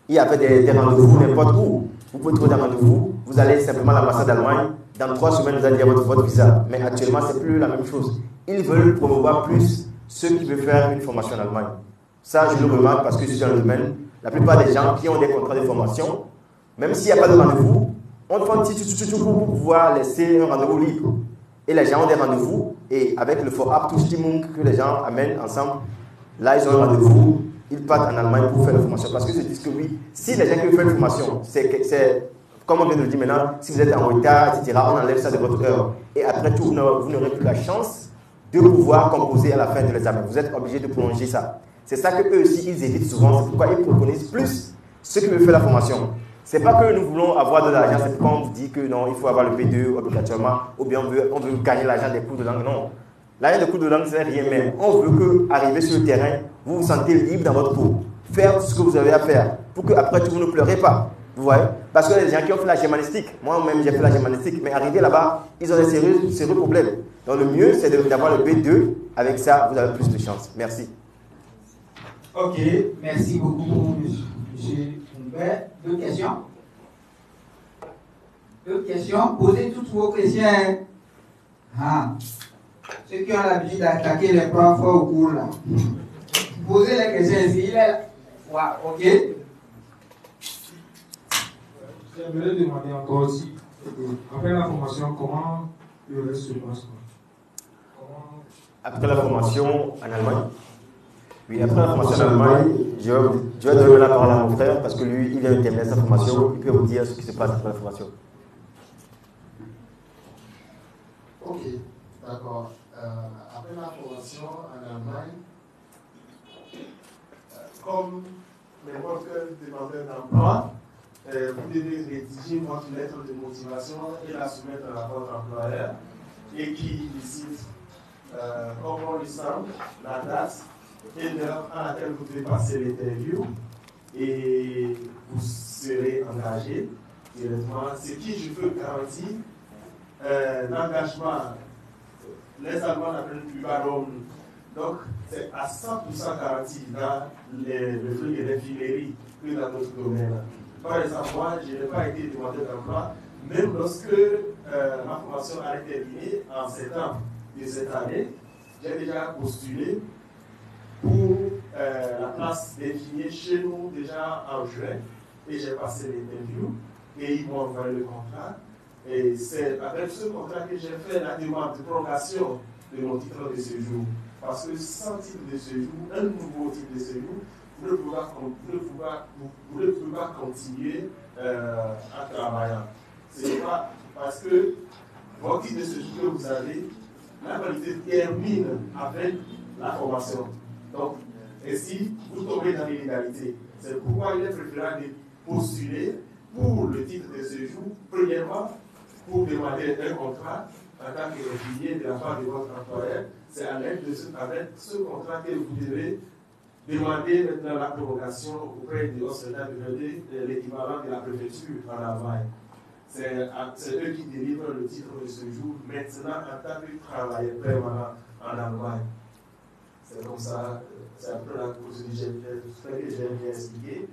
il y avait des rendez-vous n'importe où. Vous pouvez trouver des rendez-vous, vous allez simplement à l'ambassade d'Allemagne, dans 3 semaines vous allez dire votre visa. Mais actuellement, ce n'est plus la même chose. Ils veulent promouvoir plus ceux qui veulent faire une formation en Allemagne. Ça, je le remarque parce que je suis dans le domaine. La plupart des gens qui ont des contrats de formation, même s'il n'y a pas de rendez-vous, on fait un petit pour pouvoir laisser un rendez-vous libre. Et les gens ont des rendez-vous, et avec le Vorab Zustimmung que les gens amènent ensemble, là ils ont un rendez-vous, ils partent en Allemagne pour faire la formation. Parce que ils se disent que oui, si les gens qui veulent faire une formation, c'est comme on vient de le dire maintenant, si vous êtes en retard, etc., on enlève ça de votre heure. Et après tout, vous n'aurez plus la chance de pouvoir composer à la fin de l'examen. Vous êtes obligé de prolonger ça. C'est ça qu'eux aussi, ils évitent souvent. C'est pourquoi ils préconisent plus ceux qui veulent faire la formation. Ce n'est pas que nous voulons avoir de l'argent, c'est pourquoi on vous dit que non, il faut avoir le B2 obligatoirement, ou bien on veut gagner l'argent des cours de langue. Non. L'argent des cours de langue, c'est rien, mais on veut que, arriver sur le terrain, vous vous sentez libre dans votre cours. Faire ce que vous avez à faire, pour qu'après tout, vous ne pleurez pas. Vous voyez? Parce que les gens qui ont fait la germanistique, moi-même j'ai fait la germanistique, mais arrivé là-bas, ils ont des sérieux problèmes. Donc le mieux, c'est d'avoir le B2. Avec ça, vous avez plus de chance. Merci. Ok, merci beaucoup, M. Humbert. D'autres questions? D'autres questions? Posez toutes vos questions. Ah. Ceux qui ont l'habitude d'attaquer les profs au cours là. Posez les questions ici. Il est là. Wow, ok. J'aimerais demander encore aussi, après la formation, comment le reste se passe? Après la formation en Allemagne? Oui, après la formation en Allemagne, je vais donner la parole à mon frère parce que lui, il vient de terminer sa formation. Il peut vous dire ce qui se passe après la formation. Ok, d'accord. Après la formation en Allemagne, comme n'importe quel demandeur d'emploi, vous devez rédiger votre lettre de motivation et la soumettre à votre employeur et qui décide comment il semble, la date et l'heure à laquelle vous devez passer l'interview et vous serez engagé directement. Ce qui, je peux garantir, l'engagement, les Allemands appellent Übernahme. Donc, c'est à 100% garanti dans le truc et l'infirmerie que dans notre domaine. Par exemple, moi, je n'ai pas été demandeur d'emploi, même lorsque ma formation a terminé en septembre de cette année, j'ai déjà postulé pour la place d'infirmier chez nous déjà en juin et j'ai passé l'interview et ils m'ont envoyé le contrat. Et c'est avec ce contrat que j'ai fait la demande de prolongation de mon titre de séjour. Parce que sans titre de séjour, un nouveau titre de séjour, vous ne pouvez pas continuer en travaillant. Ce n'est pas parce que votre titre de séjour que vous avez, la validité termine avec la formation. Donc, ainsi, vous tombez dans l'illégalité. C'est pourquoi il est préférable de postuler pour le titre de séjour, premièrement, pour demander un contrat en tant qu'étudiant de la part de votre employeur. C'est avec ce contrat que vous devez demander maintenant la prolongation auprès du Haut-Sénat de l'équivalent de la préfecture en Allemagne. C'est eux qui délivrent le titre de séjour maintenant en tant que travailleur permanent en Allemagne. C'est comme ça, c'est un peu la procédure que j'ai bien expliqué.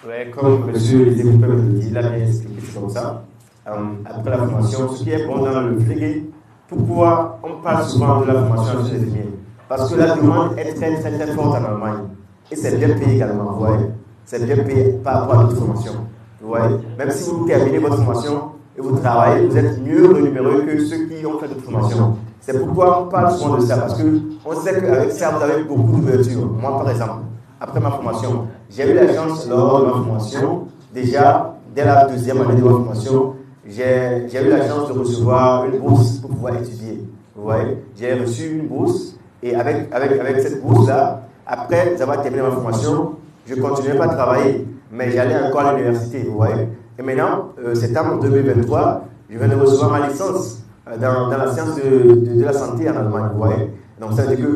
Oui, comme monsieur les développeurs me dit, il a bien expliqué, c'est comme ça. Après la formation, ce qui est bon dans le flégué, pourquoi on parle souvent de la formation des infirmiers? Parce que la demande est très forte en Allemagne. Et c'est bien payé également, vous voyez. C'est bien payé par rapport à notre formation. Vous voyez. Même si vous terminez votre formation et vous travaillez, vous êtes mieux rémunéré que ceux qui ont fait d'autres formations. C'est pourquoi on parle souvent de ça. Parce qu'on sait qu'avec ça, vous avez beaucoup d'ouverture. Moi, par exemple, après ma formation, j'ai eu la chance lors de ma formation, déjà, dès la deuxième année de ma formation, j'ai eu la chance de recevoir une bourse pour pouvoir étudier. Vous voyez, j'ai reçu une bourse et avec cette bourse-là, après avoir terminé ma formation, je ne continuais pas à travailler, mais j'allais encore à l'université. Vous voyez. Et maintenant, septembre 2023, je viens de recevoir ma licence. dans la science de la santé en Allemagne, vous voyez. Donc ça veut dire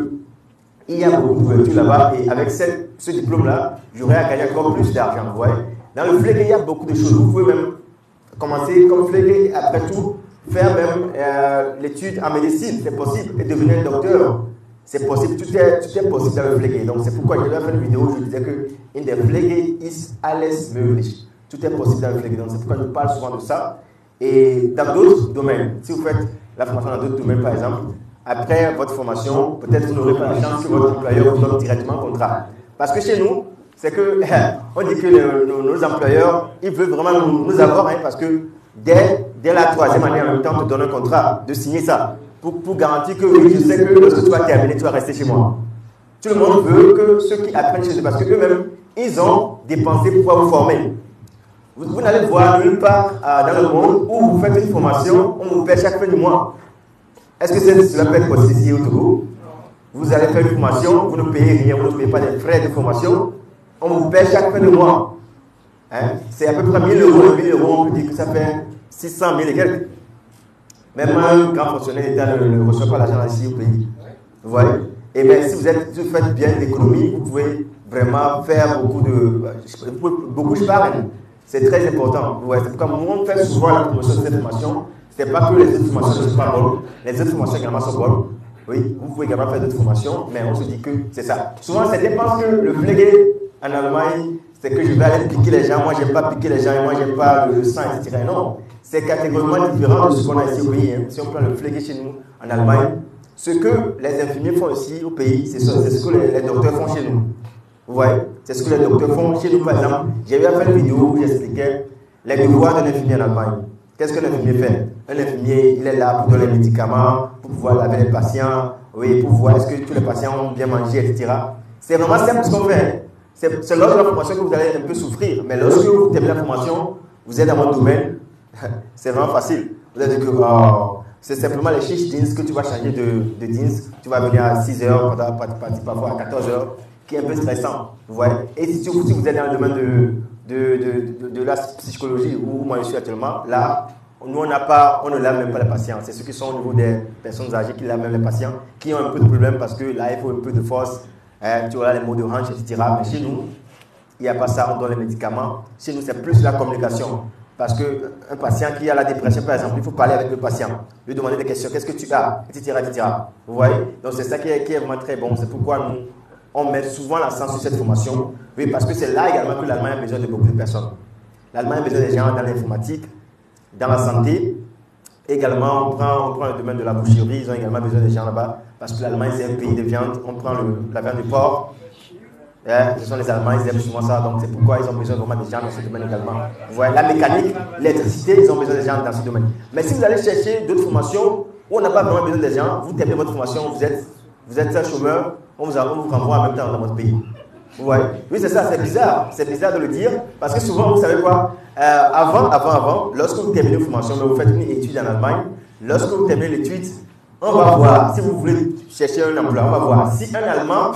qu'il y a beaucoup d'ouverture là-bas et avec ce diplôme-là, j'aurais à gagner encore plus d'argent, vous voyez. Dans le Pflege, il y a beaucoup de choses. Vous pouvez même commencer comme Pflege, après tout, faire même l'étude en médecine, c'est possible, et devenir docteur. C'est possible, tout est possible dans le Pflege. Donc c'est pourquoi j'ai fait une vidéo où je disais que in der Pflege ist alles möglich. Tout est possible dans le Pflege. Donc c'est pourquoi je parle souvent de ça. Et dans d'autres domaines, si vous faites la formation dans d'autres domaines par exemple, après votre formation, peut-être vous n'aurez pas la chance que votre employeur vous donne directement un contrat. Parce que chez nous, c'est que on dit que nos employeurs, ils veulent vraiment nous avoir, hein, parce que dès la 3e année en même temps, on te donne un contrat, de signer ça. Pour garantir que oui, je sais que lorsque tu vas terminer, tu vas rester chez moi. Tout le monde veut que ceux qui apprennent chez eux, parce qu'eux-mêmes, ils ont dépensé pour pouvoir vous former. Vous n'allez voir nulle part dans le monde où vous faites une formation, on vous paie chaque fin du mois. Est-ce que cela peut être possible ici au Togo? Vous allez faire une formation, vous ne payez rien, vous ne payez pas des frais de formation, on vous paie chaque fin de mois. Hein? C'est à peu près 1000 euros. 1000 euros, on peut dire que ça fait 600 000 et quelques. Même un grand fonctionnaire d'État ne reçoit pas l'argent ici au pays. Vous voyez? Et bien, si vous faites bien l'économie, vous pouvez vraiment faire beaucoup d'épargne. C'est très important. Ouais, c'est pourquoi on fait souvent la promotion de cette formation. Ce n'est pas que les autres formations ne sont pas bonnes. Les autres formations également sont bonnes. Oui, vous pouvez également faire d'autres formations, mais on se dit que c'est ça. Souvent, c'était parce que le Pflege en Allemagne, c'est que je vais aller piquer les gens. Moi, je n'aime pas piquer les gens. Moi, je n'aime pas le sang, etc. Non. C'est catégoriquement différent de ce qu'on a ici au pays. Hein. Si on prend le Pflege chez nous, en Allemagne, ce que les infirmiers font ici au pays, c'est ce que les docteurs font chez nous. Vous voyez? C'est ce que les docteurs font chez nous, par exemple. J'ai eu à faire une vidéo où j'expliquais les devoirs d'un infirmier en Allemagne. Qu'est-ce que l'infirmier fait? Un infirmier, il est là pour donner les médicaments, pour pouvoir laver les patients, oui, pour voir est-ce que tous les patients ont bien mangé, etc. C'est vraiment simple ce qu'on fait. C'est lors de la formation que vous allez un peu souffrir. Mais lorsque vous terminez la formation, vous êtes dans votre domaine, c'est vraiment facile. Vous allez dire que c'est simplement les chiches jeans que tu vas changer de jeans. Tu vas venir à 6 heures, parfois à 14 heures, qui est un peu stressant. Vous voyez? Et si vous êtes dans le domaine de la psychologie où moi je suis actuellement, là, nous on ne lave même pas les patients. C'est ceux qui sont au niveau des personnes âgées qui lavent même les patients, qui ont un peu de problème parce que là il faut un peu de force, tu vois les maux de hanche, etc. Mais chez nous, il n'y a pas ça, on donne les médicaments. Chez nous, c'est plus la communication. Parce qu'un patient qui a la dépression, par exemple, il faut parler avec le patient, lui demander des questions, qu'est-ce que tu as, etc. etc. Vous voyez? Donc c'est ça qui est vraiment très bon. C'est pourquoi nous, on met souvent l'accent sur cette formation. Oui, parce que c'est là également que l'Allemagne a besoin de beaucoup de personnes. L'Allemagne a besoin des gens dans l'informatique, dans la santé. Également, on prend le domaine de la boucherie, ils ont également besoin des gens là-bas. Parce que l'Allemagne, c'est un pays de viande. On prend la viande du porc. Ce sont les Allemands, ils aiment souvent ça. Donc c'est pourquoi ils ont besoin vraiment des gens dans ce domaine également. Vous voyez, la mécanique, l'électricité, ils ont besoin des gens dans ce domaine. Mais si vous allez chercher d'autres formations où on n'a pas vraiment besoin des gens, vous terminez votre formation, vous êtes un chômeur, on vous renvoie en même temps dans votre pays. Vous voyez? Oui, c'est ça, c'est bizarre. C'est bizarre de le dire parce que souvent, vous savez quoi? Avant, lorsque vous terminez une formation, mais vous faites une étude en Allemagne, lorsque vous terminez l'étude, on va voir, si vous voulez chercher un emploi, on va voir si un Allemand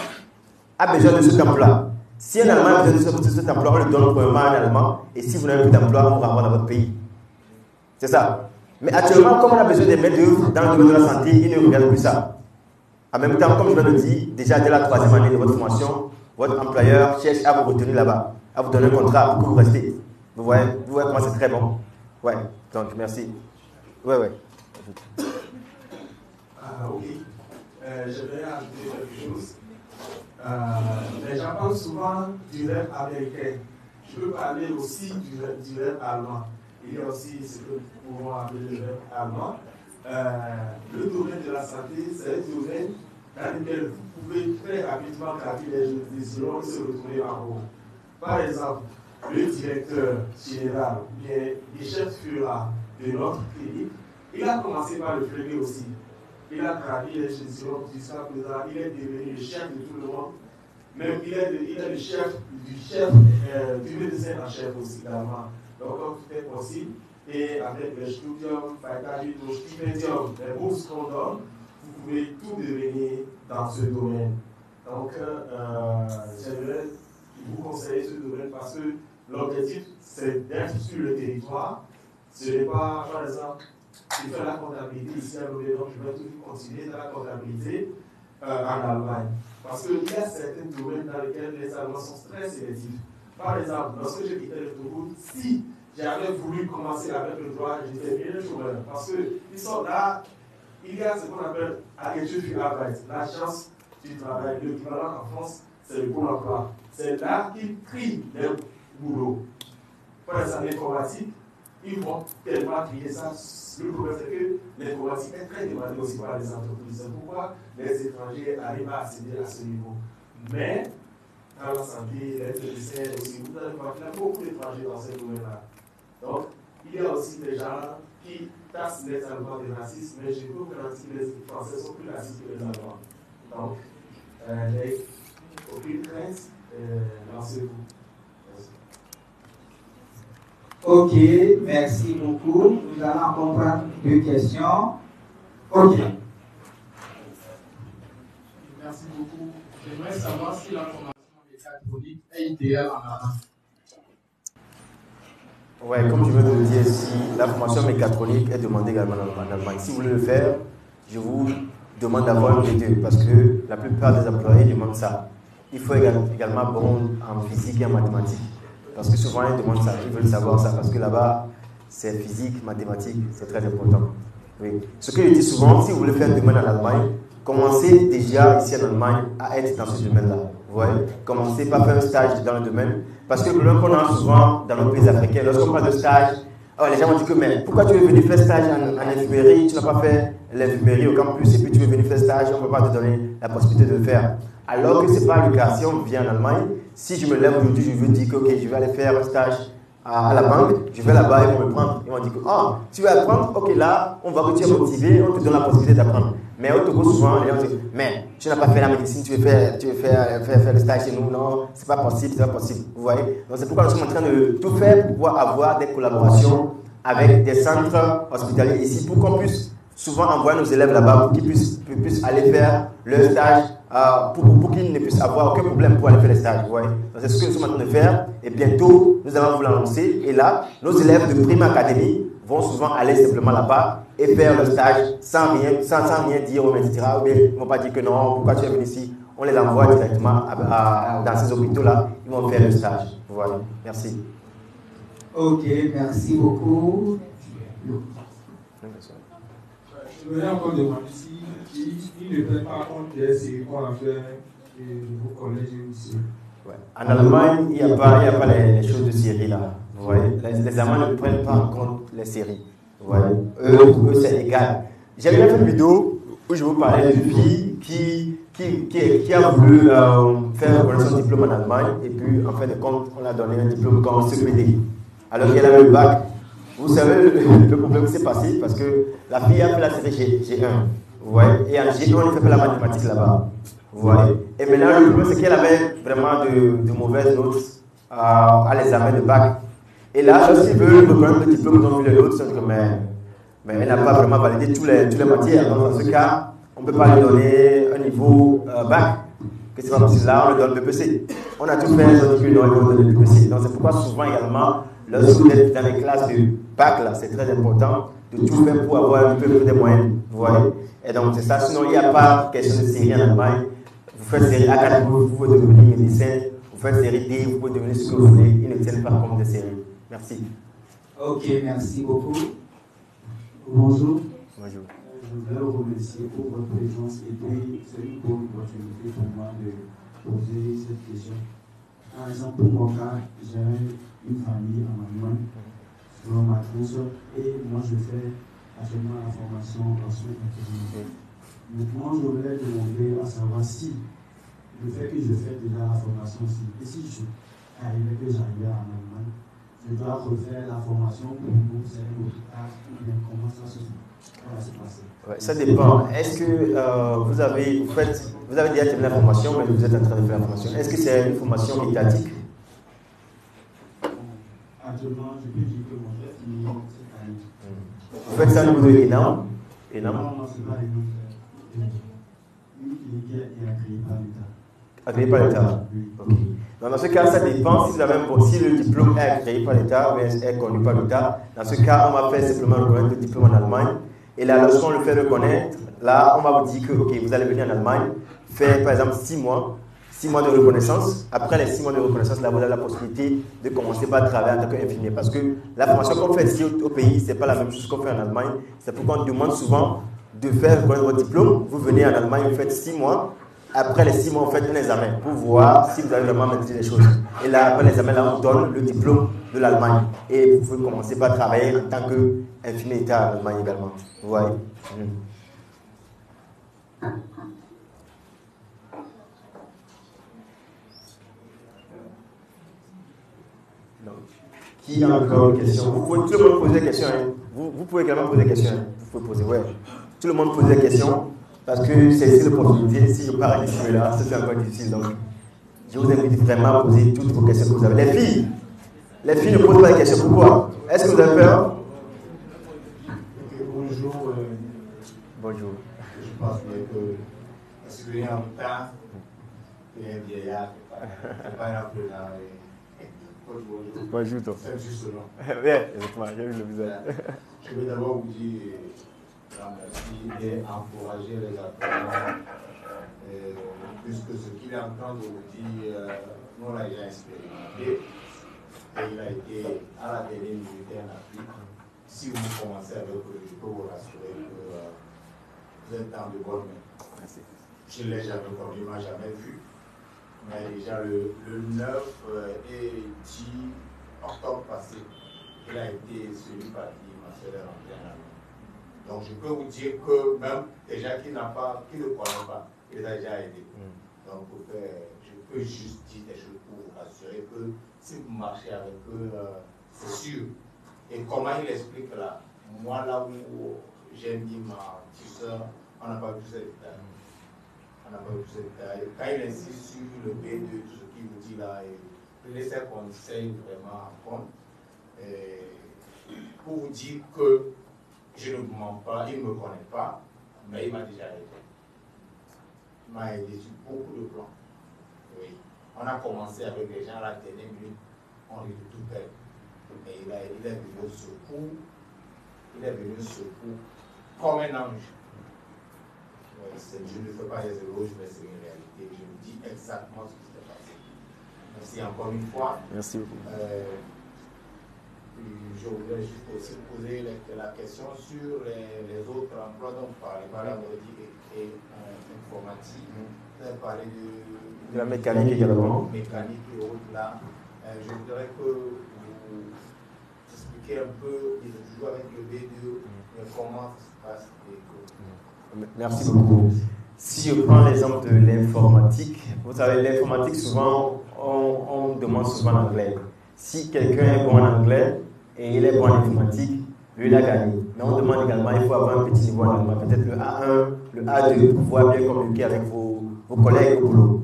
a besoin de cet emploi. Si un Allemand a besoin de cet emploi, on le donne premièrement à un Allemand, et si vous n'avez plus d'emploi, on vous renvoie dans votre pays. C'est ça. Mais actuellement, comme on a besoin de main-d'œuvre dans le domaine de la santé, il ne regarde plus ça. En même temps, comme je viens de le dire, déjà dès la 3e année de votre formation, votre employeur cherche à vous retenir là-bas, à vous donner un contrat pour que vous restez. Vous voyez comment c'est très bon. Ouais, donc merci. Ouais. Ok. Je vais ajouter quelque chose. Les gens parlent souvent du rêve américain. Je peux parler aussi du rêve allemand. Il y a aussi ce que nous pouvons appeler le rêve allemand. Le domaine de la santé, c'est un domaine dans lequel vous pouvez très rapidement gravir les échelons et se retrouver en haut. Par exemple, le directeur général, bien le chef FURA de notre clinique, il a commencé par le Pflege aussi. Il a gravi les échelons jusqu'à présent, il est devenu le chef de tout le monde. Même il est le chef du médecin en chef aussi également. Donc tout est possible. Et avec le studium, le stipendium, les bourses qu'on donne, vous pouvez tout devenir dans ce domaine. Donc j'aimerais vous conseiller ce domaine parce que l'objectif c'est d'être sur le territoire. Ce n'est pas, par exemple, je fais la comptabilité ici à l'ONU, donc je vais toujours continuer dans la comptabilité en Allemagne. Parce qu'il y a certains domaines dans lesquels les Allemands sont très sélectifs. Par exemple, lorsque j'ai quitté le Togo, si j'avais voulu commencer avec le droit, j'étais bien chômeur. Parce qu'ils sont là, il y a ce qu'on appelle Agentur für Arbeit, l'agence du travail. L'équivalent en France, c'est le Pôle emploi. C'est là qu'ils trient les boulots. Par exemple, l'informatique, ils vont tellement trier ça. Le problème, c'est que l'informatique est très demandée aussi par les entreprises. C'est pourquoi les étrangers arrivent à accéder à ce niveau. Mais, dans la santé, les médecins aussi, vous allez voir qu'il y a beaucoup d'étrangers dans ces domaines-là. Donc, il y a aussi des gens qui tassent les Allemands de racisme, mais je peux vous garantir que les Français sont plus racistes que les Allemands. Donc, aucune crainte, lancez-vous. Ok, merci beaucoup. Nous allons comprendre 2 questions. Ok. Merci beaucoup. J'aimerais savoir si la formation mécatronique est idéale en Allemagne. Ouais, comme je viens de le dire ici, la formation mécatronique est demandée également en Allemagne. Si vous voulez le faire, je vous demande d'avoir les deux parce que la plupart des employés demandent ça. Il faut également bon en physique et en mathématiques. Parce que souvent ils demandent ça, ils veulent savoir ça parce que là-bas, c'est physique, mathématiques, c'est très important. Oui. Ce que je dis souvent, si vous voulez faire un domaine en Allemagne, commencez déjà ici en Allemagne à être dans ce domaine-là. Vous voyez, commencez par faire un stage dans le domaine. Parce que le problème qu'on a souvent dans nos pays africains, lorsqu'on parle de stage, les gens vont dire que mais pourquoi tu veux venir faire stage en infirmerie, tu n'as pas fait l'infirmerie au campus et puis tu veux venir faire stage, on ne peut pas te donner la possibilité de le faire. Alors que ce n'est pas le cas. Si on vient en Allemagne, si je me lève aujourd'hui, je veux dire que ok, je vais aller faire un stage à la banque, je vais là-bas, ils vont me prendre. Ils vont dire que tu veux apprendre, ok, là, on va que tu es motivé, on te donne la possibilité d'apprendre. Mais au Togo, souvent, les gens disent, mais tu n'as pas fait la médecine, tu veux faire le stage chez nous. Non, c'est pas possible, c'est pas possible. Vous voyez? Donc c'est pourquoi nous sommes en train de tout faire pour pouvoir avoir des collaborations avec des centres hospitaliers ici pour qu'on puisse souvent envoyer nos élèves là-bas pour qu'ils puissent aller faire leur stage, pour qu'ils ne puissent avoir aucun problème pour aller faire les stages. Vous voyez? Donc c'est ce que nous sommes en train de faire et bientôt nous allons vous l'annoncer. Et là, nos élèves de Prime Academy vont souvent aller simplement là-bas et faire le stage sans rien dire aux médecins. Ou bien ils ne vont pas dire que non, pourquoi tu es venu ici? On les envoie directement dans ces hôpitaux-là. Ils vont faire le stage. Voilà. Merci. Ok, merci beaucoup. Je voudrais encore demander si il ne prennent pas compte des séries qu'on a fait de vos collèges et lycées. Ouais. En Allemagne, il n'y a pas les choses de série là. Vous voyez? Les Allemands ne prennent pas en compte les séries. Vous voyez? Pour eux, c'est égal. J'avais fait une vidéo où je vous parlais d'une fille qui a voulu faire son diplôme en Allemagne et puis en fin de compte, on l'a donné un diplôme comme CPD. Alors qu'elle avait le bac. Vous savez le problème qui s'est passé parce que la fille a fait la série G1. Vous voyez? Et en G1, on ne fait pas la mathématique là-bas. Vous voyez? Et maintenant, le problème, c'est qu'elle avait vraiment de mauvaises notes à l'examen de bac. Et là, lorsqu'ils veulent reprendre le diplôme, ils ont vu les notes, mais elle n'a pas vraiment validé toutes les matières. Donc, dans ce cas, on ne peut pas lui donner un niveau bac. Que c'est pas possible. Là, on lui donne le BPC. On a tout fait, ils ont dit que non, ils vont donner le BPC. Donc, c'est pourquoi souvent également, lorsque vous êtes dans les classes de bac, là, c'est très important de tout faire pour avoir un peu des moyens. Vous voyez? Et donc, c'est ça. Sinon, il n'y a pas question de série en Allemagne. Vous faites série A4, vous pouvez devenir médecin. Vous faites série D, vous pouvez devenir ce que vous voulez. Ils ne tiennent pas compte des séries. Merci. Ok, merci beaucoup. Bonjour. Bonjour. Je voudrais vous remercier pour votre présence et puis c'est une bonne opportunité pour moi de poser cette question. Par exemple, pour mon cas, j'ai une famille en Allemagne, selon ma tranche, et moi je fais actuellement la formation en soins infirmiers. Maintenant, je voulais demander à savoir si le fait que je fais déjà la formation aussi, et si je arrivais que j'arrivais en Allemagne, je dois refaire la formation pour vous, c'est un hôpital, ou bien comment ça se passe? Ouais, ça dépend. Est-ce que vous avez déjà terminé la formation, mais vous êtes en train de faire la formation? Est-ce que c'est une formation étatique? Actuellement, je peux dire que mon chef finit cette année. Vous faites ça au niveau de l'ENAM? Non, c'est pas l'ENAM. Une clinique est agréée par l'État. Agréée par l'État? Ok. Dans ce cas, ça dépend si le diplôme est agréé par l'État ou est connu par l'État. Dans ce cas, on va faire simplement le diplôme en Allemagne Et là, lorsqu'on le fait reconnaître, là, on va vous dire que, ok, vous allez venir en Allemagne, faire par exemple 6 mois de reconnaissance. Après les 6 mois de reconnaissance, là, vous avez la possibilité de commencer par travailler en tant qu'infirmier. Parce que la formation qu'on fait ici au pays, ce n'est pas la même chose qu'on fait en Allemagne. C'est pourquoi on demande souvent de faire reconnaître votre diplôme. Vous venez en Allemagne, vous faites 6 mois. Après les 6 mois, vous faites un examen pour voir si vous avez vraiment maîtrisé les choses. Et là, après l'examen, là, on donne le diplôme de l'Allemagne. Et vous pouvez commencer par travailler en tant qu'infirmier d'État en Allemagne également. Vous voyez. Qui a encore une question? Vous pouvez tout le monde poser des questions. Hein. Vous pouvez également poser des questions. Hein. Vous pouvez poser, ouais. Tout le monde pose des questions parce que c'est ici l'opportunité. Si je pars ici là, c'est encore difficile. Donc, je vous invite vraiment à poser toutes vos questions que vous avez. Les filles ne posent pas de questions. Pourquoi? Est-ce que vous avez peur? Bonjour. Bonjour. Je pense bien que parce que en temps, il y a un vieillard, c'est pas un peu là. Bonjour, toi. C'est juste le nom. Oui, exactement, j'ai vu le visage. Je vais d'abord vous dire merci et encourager les apprenants, puisque ce qu'il est en train de vous dire, nous on l'a déjà expérimenté, et il a été à la télé militaire en Afrique. Si vous commencez avec eux, je peux vous rassurer que vous êtes dans de bonnes mains. Merci. Je ne l'ai jamais connu, je ne l'ai jamais vu. Mais déjà le 9 et 10 octobre passé, il a été celui par qui ma soeur est rentrée en Allemagne. Donc je peux vous dire que même déjà qui ne connaît pas, il a déjà aidé. Donc je peux juste dire des choses pour vous rassurer que si vous marchez avec eux, c'est sûr. Et comment il explique là? Moi là où j'ai mis ma petite soeur, on n'a pas vu ces détails. On n'a pas vu ces détails. Quand il insiste sur le B2, tout ce qu'il vous dit là, prenez ses conseils vraiment à compte. Pour vous dire que je ne vous mens pas, il ne me connaît pas, mais il m'a déjà aidé. Il m'a aidé sur beaucoup de plans. Oui. On a commencé avec les gens à la dernière minute, on est de tout belle. Mais il est venu au secours. Il est venu au secours comme un ange. Je ne fais pas les éloges, mais c'est une réalité. Je vous dis exactement ce qui s'est passé. Merci encore une fois. Merci beaucoup. Je voudrais juste aussi poser la question sur les autres emplois dont vous parlez, par exemple, et informatique. Vous avez parlé de la mécanique également. Mécanique et autres là. Je voudrais que vous expliquiez un peu, il est toujours avec le B2, mais comment ça se passe et que... Merci beaucoup. Si je prends l'exemple de l'informatique, vous savez, l'informatique, souvent, on demande souvent l'anglais. Si quelqu'un est bon en anglais et il est bon en informatique, lui, il a gagné. Mais on demande également, il faut avoir un petit niveau en allemand, peut-être le A1, le A2, pour pouvoir bien communiquer avec vos collègues au boulot.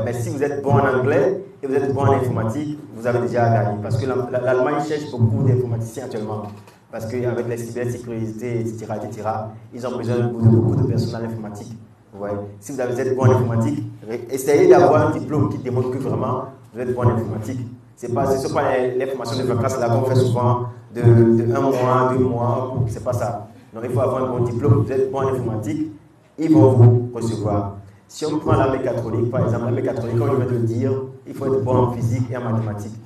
Mais si vous êtes bon en anglais et vous êtes bon en informatique, vous avez déjà gagné. Parce que l'Allemagne cherche beaucoup d'informaticiens actuellement. Parce qu'avec les cybersécurités, etc., ils ont besoin de beaucoup de personnel informatique. Ouais. Si vous êtes bon en informatique, essayez d'avoir un diplôme qui démontre que vraiment vous êtes bon en informatique. Ce n'est pas l'information de vacances là qu'on fait souvent de 1 mois, 2 mois, c'est pas ça. Donc il faut avoir un bon diplôme, vous êtes bon en informatique, ils vont vous recevoir. Si on prend la mécatronique, par exemple, la mécatronique, comme je viens de le dire, il faut être bon en physique et en mathématiques.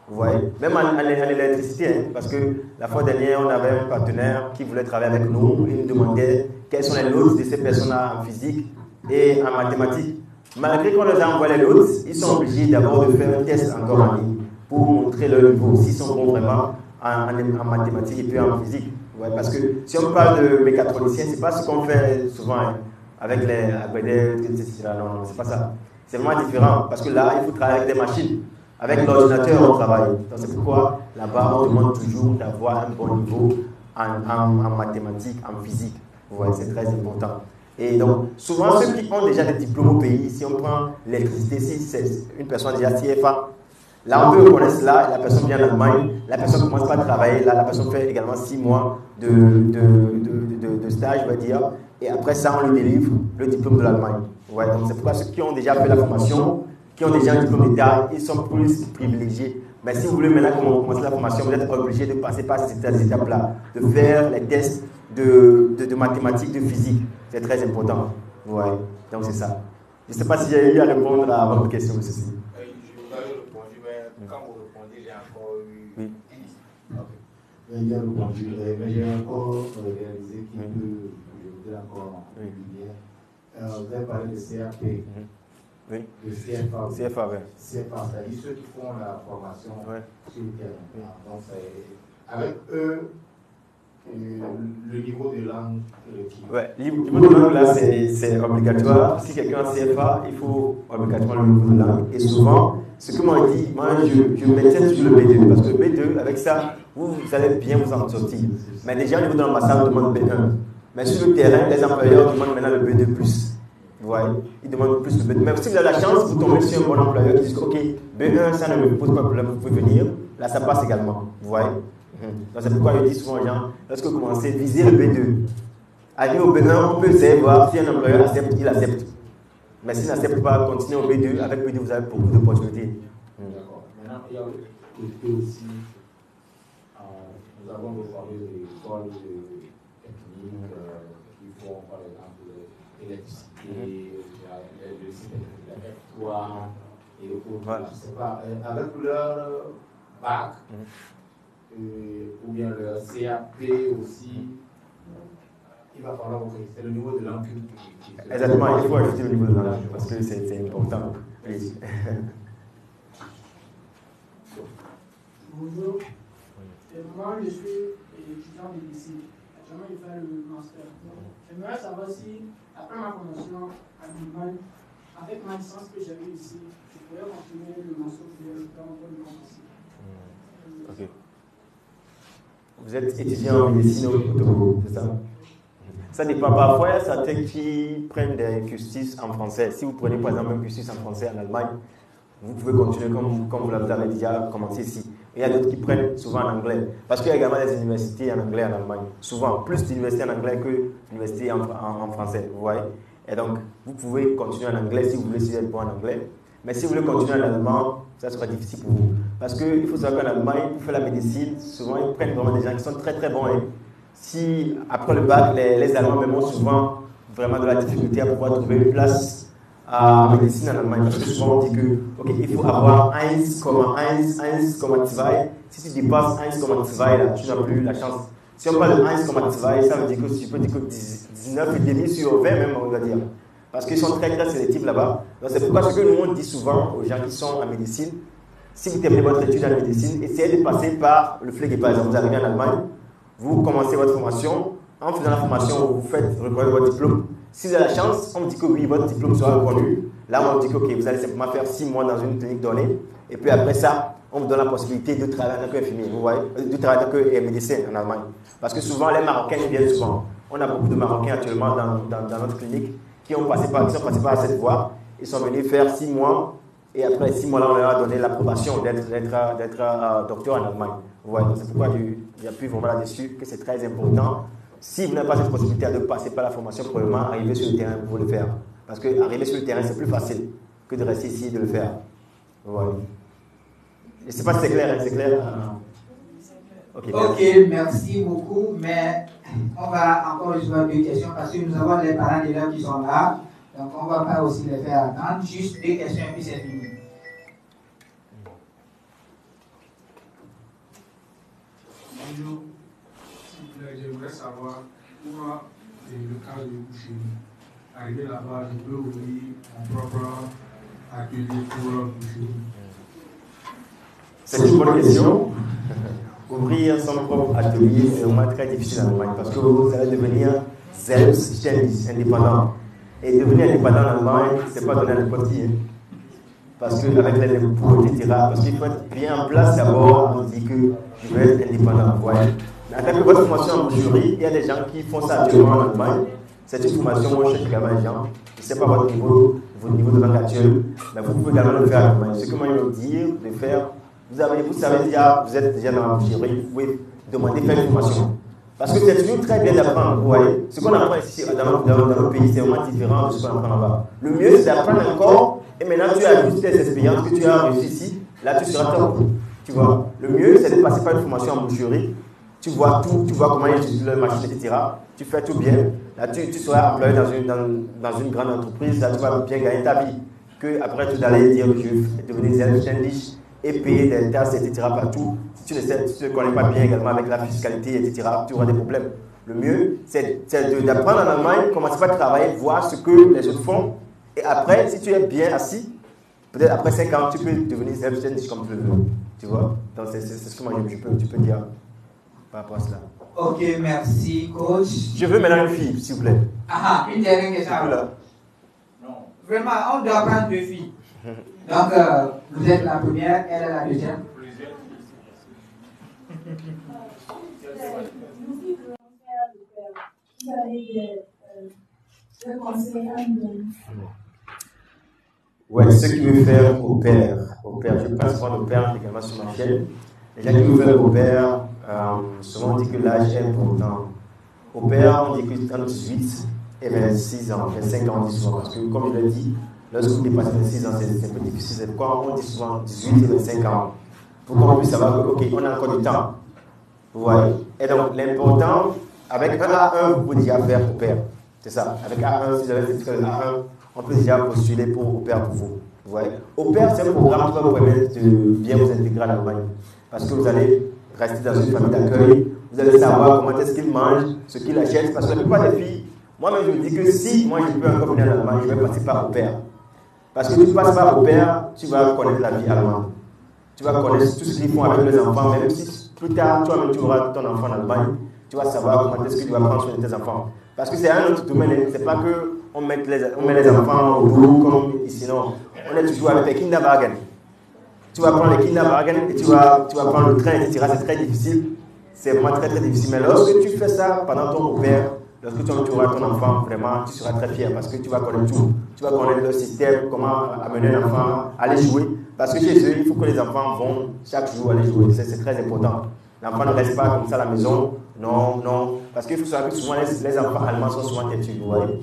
Vous voyez, même en électricité, hein, parce que la fois dernière, on avait un partenaire qui voulait travailler avec nous. Il nous demandait quelles sont les notes de ces personnes-là en physique et en mathématiques. Malgré qu'on les a envoyé les notes, ils sont obligés d'abord de faire un test encore en ligne pour montrer leur niveau, s'ils sont bons vraiment en mathématiques et puis en physique. Ouais, parce que si on parle de mécatronicien, ce n'est pas ce qu'on fait souvent hein, avec les AGVD, etc. Non, c'est pas ça. C'est vraiment différent parce que là, il faut travailler avec des machines. Avec l'ordinateur, on travaille. Donc c'est pourquoi là-bas, on demande toujours d'avoir un bon niveau en mathématiques, en physique. Vous voyez, c'est très important. Et donc, souvent, ceux qui ont déjà des diplômes au pays, si on prend l'électricité, si c'est une personne déjà CFA, là, on peut reconnaître cela, la personne vient en Allemagne, la personne commence pas à travailler, là, la personne fait également 6 mois de stage, je vais dire, et après ça, on lui délivre le diplôme de l'Allemagne. Ouais, donc c'est pourquoi ceux qui ont déjà fait la formation, qui ont déjà un diplôme d'État, ils sont plus privilégiés Mais si vous voulez maintenant commencer la formation, vous êtes obligé de passer par ces étapes-là, de faire les tests de mathématiques, de physique. C'est très important. Ouais. Donc c'est ça. Je ne sais pas si j'ai eu à répondre à votre question, monsieur. Je vous avais répondu, mais quand vous répondez, j'ai encore eu. Oui. Il a répondu, mais j'ai encore réalisé qu'il peut, je voudrais encore bien. Vous avez parlé de CAP, oui. de CFA. CFA, oui. CFA, c'est-à-dire ceux qui font la formation sur le terrain. Oui. Donc, avec eux, le niveau de langue requis. Oui, le niveau de langue, là, c'est obligatoire. Si quelqu'un a CFA, il faut obligatoirement le niveau de langue. Et souvent, ce que moi dit, je mettais sur le B2, parce que le B2, avec ça, vous allez bien vous en sortir. Mais déjà, au niveau de l'ambassade, on demande B1. Mais sur le terrain, les employeurs demandent maintenant le B2+. Vous voyez, ils demandent plus le B2. Mais si vous avez la chance, vous tombez sur un bon employeur qui dit ok, B1, ça ne me pose pas de problème, vous pouvez venir. Là, ça passe également. Vous voyez. Donc, c'est pourquoi je dis souvent aux gens, lorsque vous commencez, visez le B2. Aller au B1, on peut essayer de voir si un employeur accepte, il accepte. Mais s'il n'accepte pas, continuez au B2. Avec B2, vous avez beaucoup d'opportunités. D'accord. Maintenant, il y a aussi, nous avons reformé les écoles techniques qui font, par exemple, l'électricité, le système de F3 et autres. Voilà. Je ne sais pas, avec leur bac ou bien leur CAP aussi, il va falloir ouvrir. C'est le niveau de langue qui exactement, il faut ajouter le niveau de langue parce que c'est important. Oui. Bonjour. Moi, je suis étudiant de lycée. Actuellement, je fais le master. J'aimerais savoir si, après ma formation à Allemagne, avec ma licence que j'avais ici, je pourrais continuer le master dans mon lycée. Ok. Vous êtes étudiant en médecine au Togo, c'est ça? Ça dépend. Parfois, il y a certains qui prennent des cursus en français. Si vous prenez par exemple un cursus en français en Allemagne, vous pouvez continuer comme vous l'avez déjà commencé ici. Et il y a d'autres qui prennent souvent en anglais. Parce qu'il y a également des universités en anglais en Allemagne. Souvent, plus d'universités en anglais que d'universités en français. Vous voyez? Et donc, vous pouvez continuer en anglais si vous voulez, si vous êtes bon en anglais. Mais si vous voulez continuer en allemand, ça sera difficile pour vous. Parce qu'il faut savoir qu'en Allemagne, pour faire la médecine, souvent ils prennent vraiment des gens qui sont très très bons. Hein. Si après le bac, les Allemands même ont souvent vraiment de la difficulté à pouvoir trouver une place en médecine en Allemagne. Parce que souvent on dit que il faut avoir 1,2. Si tu dépasses 1,2, là, tu n'as plus la chance. Si on parle de 1,2, ça veut dire que tu peux dire que 19,5 sur 20 même, on va dire. Parce qu'ils sont très très sélectifs là-bas. Donc c'est pourquoi ce que nous on dit souvent aux gens qui sont en médecine, si vous terminez votre étude en médecine, essayez de passer par le FLEG. Par exemple, vous arrivez en Allemagne, vous commencez votre formation, en faisant la formation, vous faites reconnaître votre diplôme. Si vous avez la chance, on vous dit que oui, votre diplôme sera reconnu. Là, on vous dit que vous allez simplement faire 6 mois dans une clinique donnée. Et puis après ça, on vous donne la possibilité de travailler en tant qu'infirmier, vous voyez, de travailler en tant que médecin en Allemagne. Parce que souvent, les Marocains viennent souvent. On a beaucoup de Marocains actuellement dans notre clinique qui sont passés par cette voie. Ils sont venus faire 6 mois. Et après 6 mois-là, on leur a donné l'approbation d'être docteur en Allemagne. Vous voyez, c'est pourquoi j'appuie vraiment là-dessus que c'est très important. Si vous n'avez pas cette possibilité de passer par la formation, probablement arriver sur le terrain pour le faire. Parce qu'arriver sur le terrain, c'est plus facile que de rester ici et de le faire. Voilà. Je ne sais pas si c'est clair, c'est clair? Ok, merci beaucoup, mais on va encore recevoir 2 questions parce que nous avons les parents d'élèves qui sont là. Donc on ne va pas aussi les faire attendre. Juste 2 questions et puis c'est fini. Bonjour. J'aimerais savoir comment le cas de boucherie. Arrivé là-bas, je peux ouvrir mon propre atelier pour boucherie. C'est une bonne question. Ouvrir son propre atelier, c'est vraiment très difficile en Allemagne parce que vous allez devenir selbstständig, indépendant. Et devenir indépendant en Allemagne, ce n'est pas donner à n'importe qui. Parce qu'avec les impôts, etc. Parce qu'il faut être bien en place d'abord, on dit que je vais être indépendant. Voilà. En tant que votre formation en boucherie, il y a des gens qui font ça actuellement en Allemagne. C'est une formation, moi je cherche également les gens. Je ne sais pas votre niveau de langue actuel, mais vous pouvez également le faire en Allemagne. Ce que moi je veux dire, de faire, vous savez déjà, vous êtes déjà dans la boucherie, vous pouvez demander de faire une formation. Parce que c'est toujours très bien d'apprendre, vous voyez. Ce qu'on apprend ici dans le pays, c'est vraiment différent de ce qu'on apprend là-bas. Le mieux, c'est d'apprendre encore, et maintenant tu as juste tes expériences que tu as réussi ici, là tu seras top. Tu vois, le mieux, c'est de passer par une formation en boucherie. Tu vois tout, tu vois comment ils utilisent leur machine, etc. Tu fais tout bien. Là, tu seras employé dans une grande entreprise. Là, tu vas bien gagner ta vie. Que après, tu vas aller dire je vais devenir self-standish et payer des taxes, etc. partout. Si tu ne connais pas bien également avec la fiscalité, etc., tu auras des problèmes. Le mieux, c'est d'apprendre en Allemagne, commencer par travailler, voir ce que les autres font. Et après, si tu es bien assis, peut-être après 5 ans, tu peux devenir self-standish comme tu le veux. Tu vois? Donc, c'est ce que moi, tu peux dire par rapport à cela. Ok, merci, coach. Je veux maintenant une fille, s'il vous plaît. Ah, une dernière question. Non. Vraiment, on doit prendre 2 filles. Donc, vous êtes la première, elle est la deuxième. Vous avez des conseils à nous donner? Ouais, ceux qui veulent faire au père, je passe souvent au père également sur ma chaîne. Les gens qui veulent faire au père, souvent on dit que l'âge est important. Au père, on dit que entre 18 et 26 ans, 25 ans, on dit souvent, parce que comme je l'ai dit, lorsque vous dépassez 26 ans, c'est un peu difficile. C'est pourquoi on dit souvent 18 et 25 ans. Pour qu'on puisse savoir que, ok, on a encore du temps. Vous voyez? Et donc, l'important, avec un A1, vous pouvez déjà faire au père. C'est ça. Avec A1, si vous avez fait le A1, on peut déjà postuler pour au père pour vous. Vous voyez? Au père, c'est un programme qui va vous permettre de bien vous intégrer à l'Allemagne. Parce que vous allez rester dans une famille d'accueil, vous allez savoir comment est-ce qu'ils mangent, ce qu'ils achètent. Parce que la plupart des filles, moi-même je me dis que si moi je peux encore venir en Allemagne, je vais passer par au père. Parce que tu passes par au père, tu vas connaître la vie allemande. Tu vas connaître tout ce qu'ils font avec les enfants, même si plus tard, toi-même tu auras ton enfant en Allemagne, tu vas savoir comment est-ce que tu vas prendre soin de tes enfants. Parce que c'est un autre domaine, c'est pas que on met les enfants au boulot comme ici, non. On est toujours avec les kinderwagen. Tu vas prendre les kinderwagen et tu vas prendre le train, etc. C'est très difficile. C'est vraiment très difficile. Mais lorsque tu fais ça pendant ton au père, lorsque tu auras ton enfant, vraiment, tu seras très fier parce que tu vas connaître tout. Tu vas connaître le système, comment amener un enfant à aller jouer. Parce que chez eux, il faut que les enfants vont chaque jour aller jouer. C'est très important. L'enfant ne reste pas comme ça à la maison. Non. Parce qu'il faut savoir que souvent, les enfants allemands sont souvent têtus, vous voyez.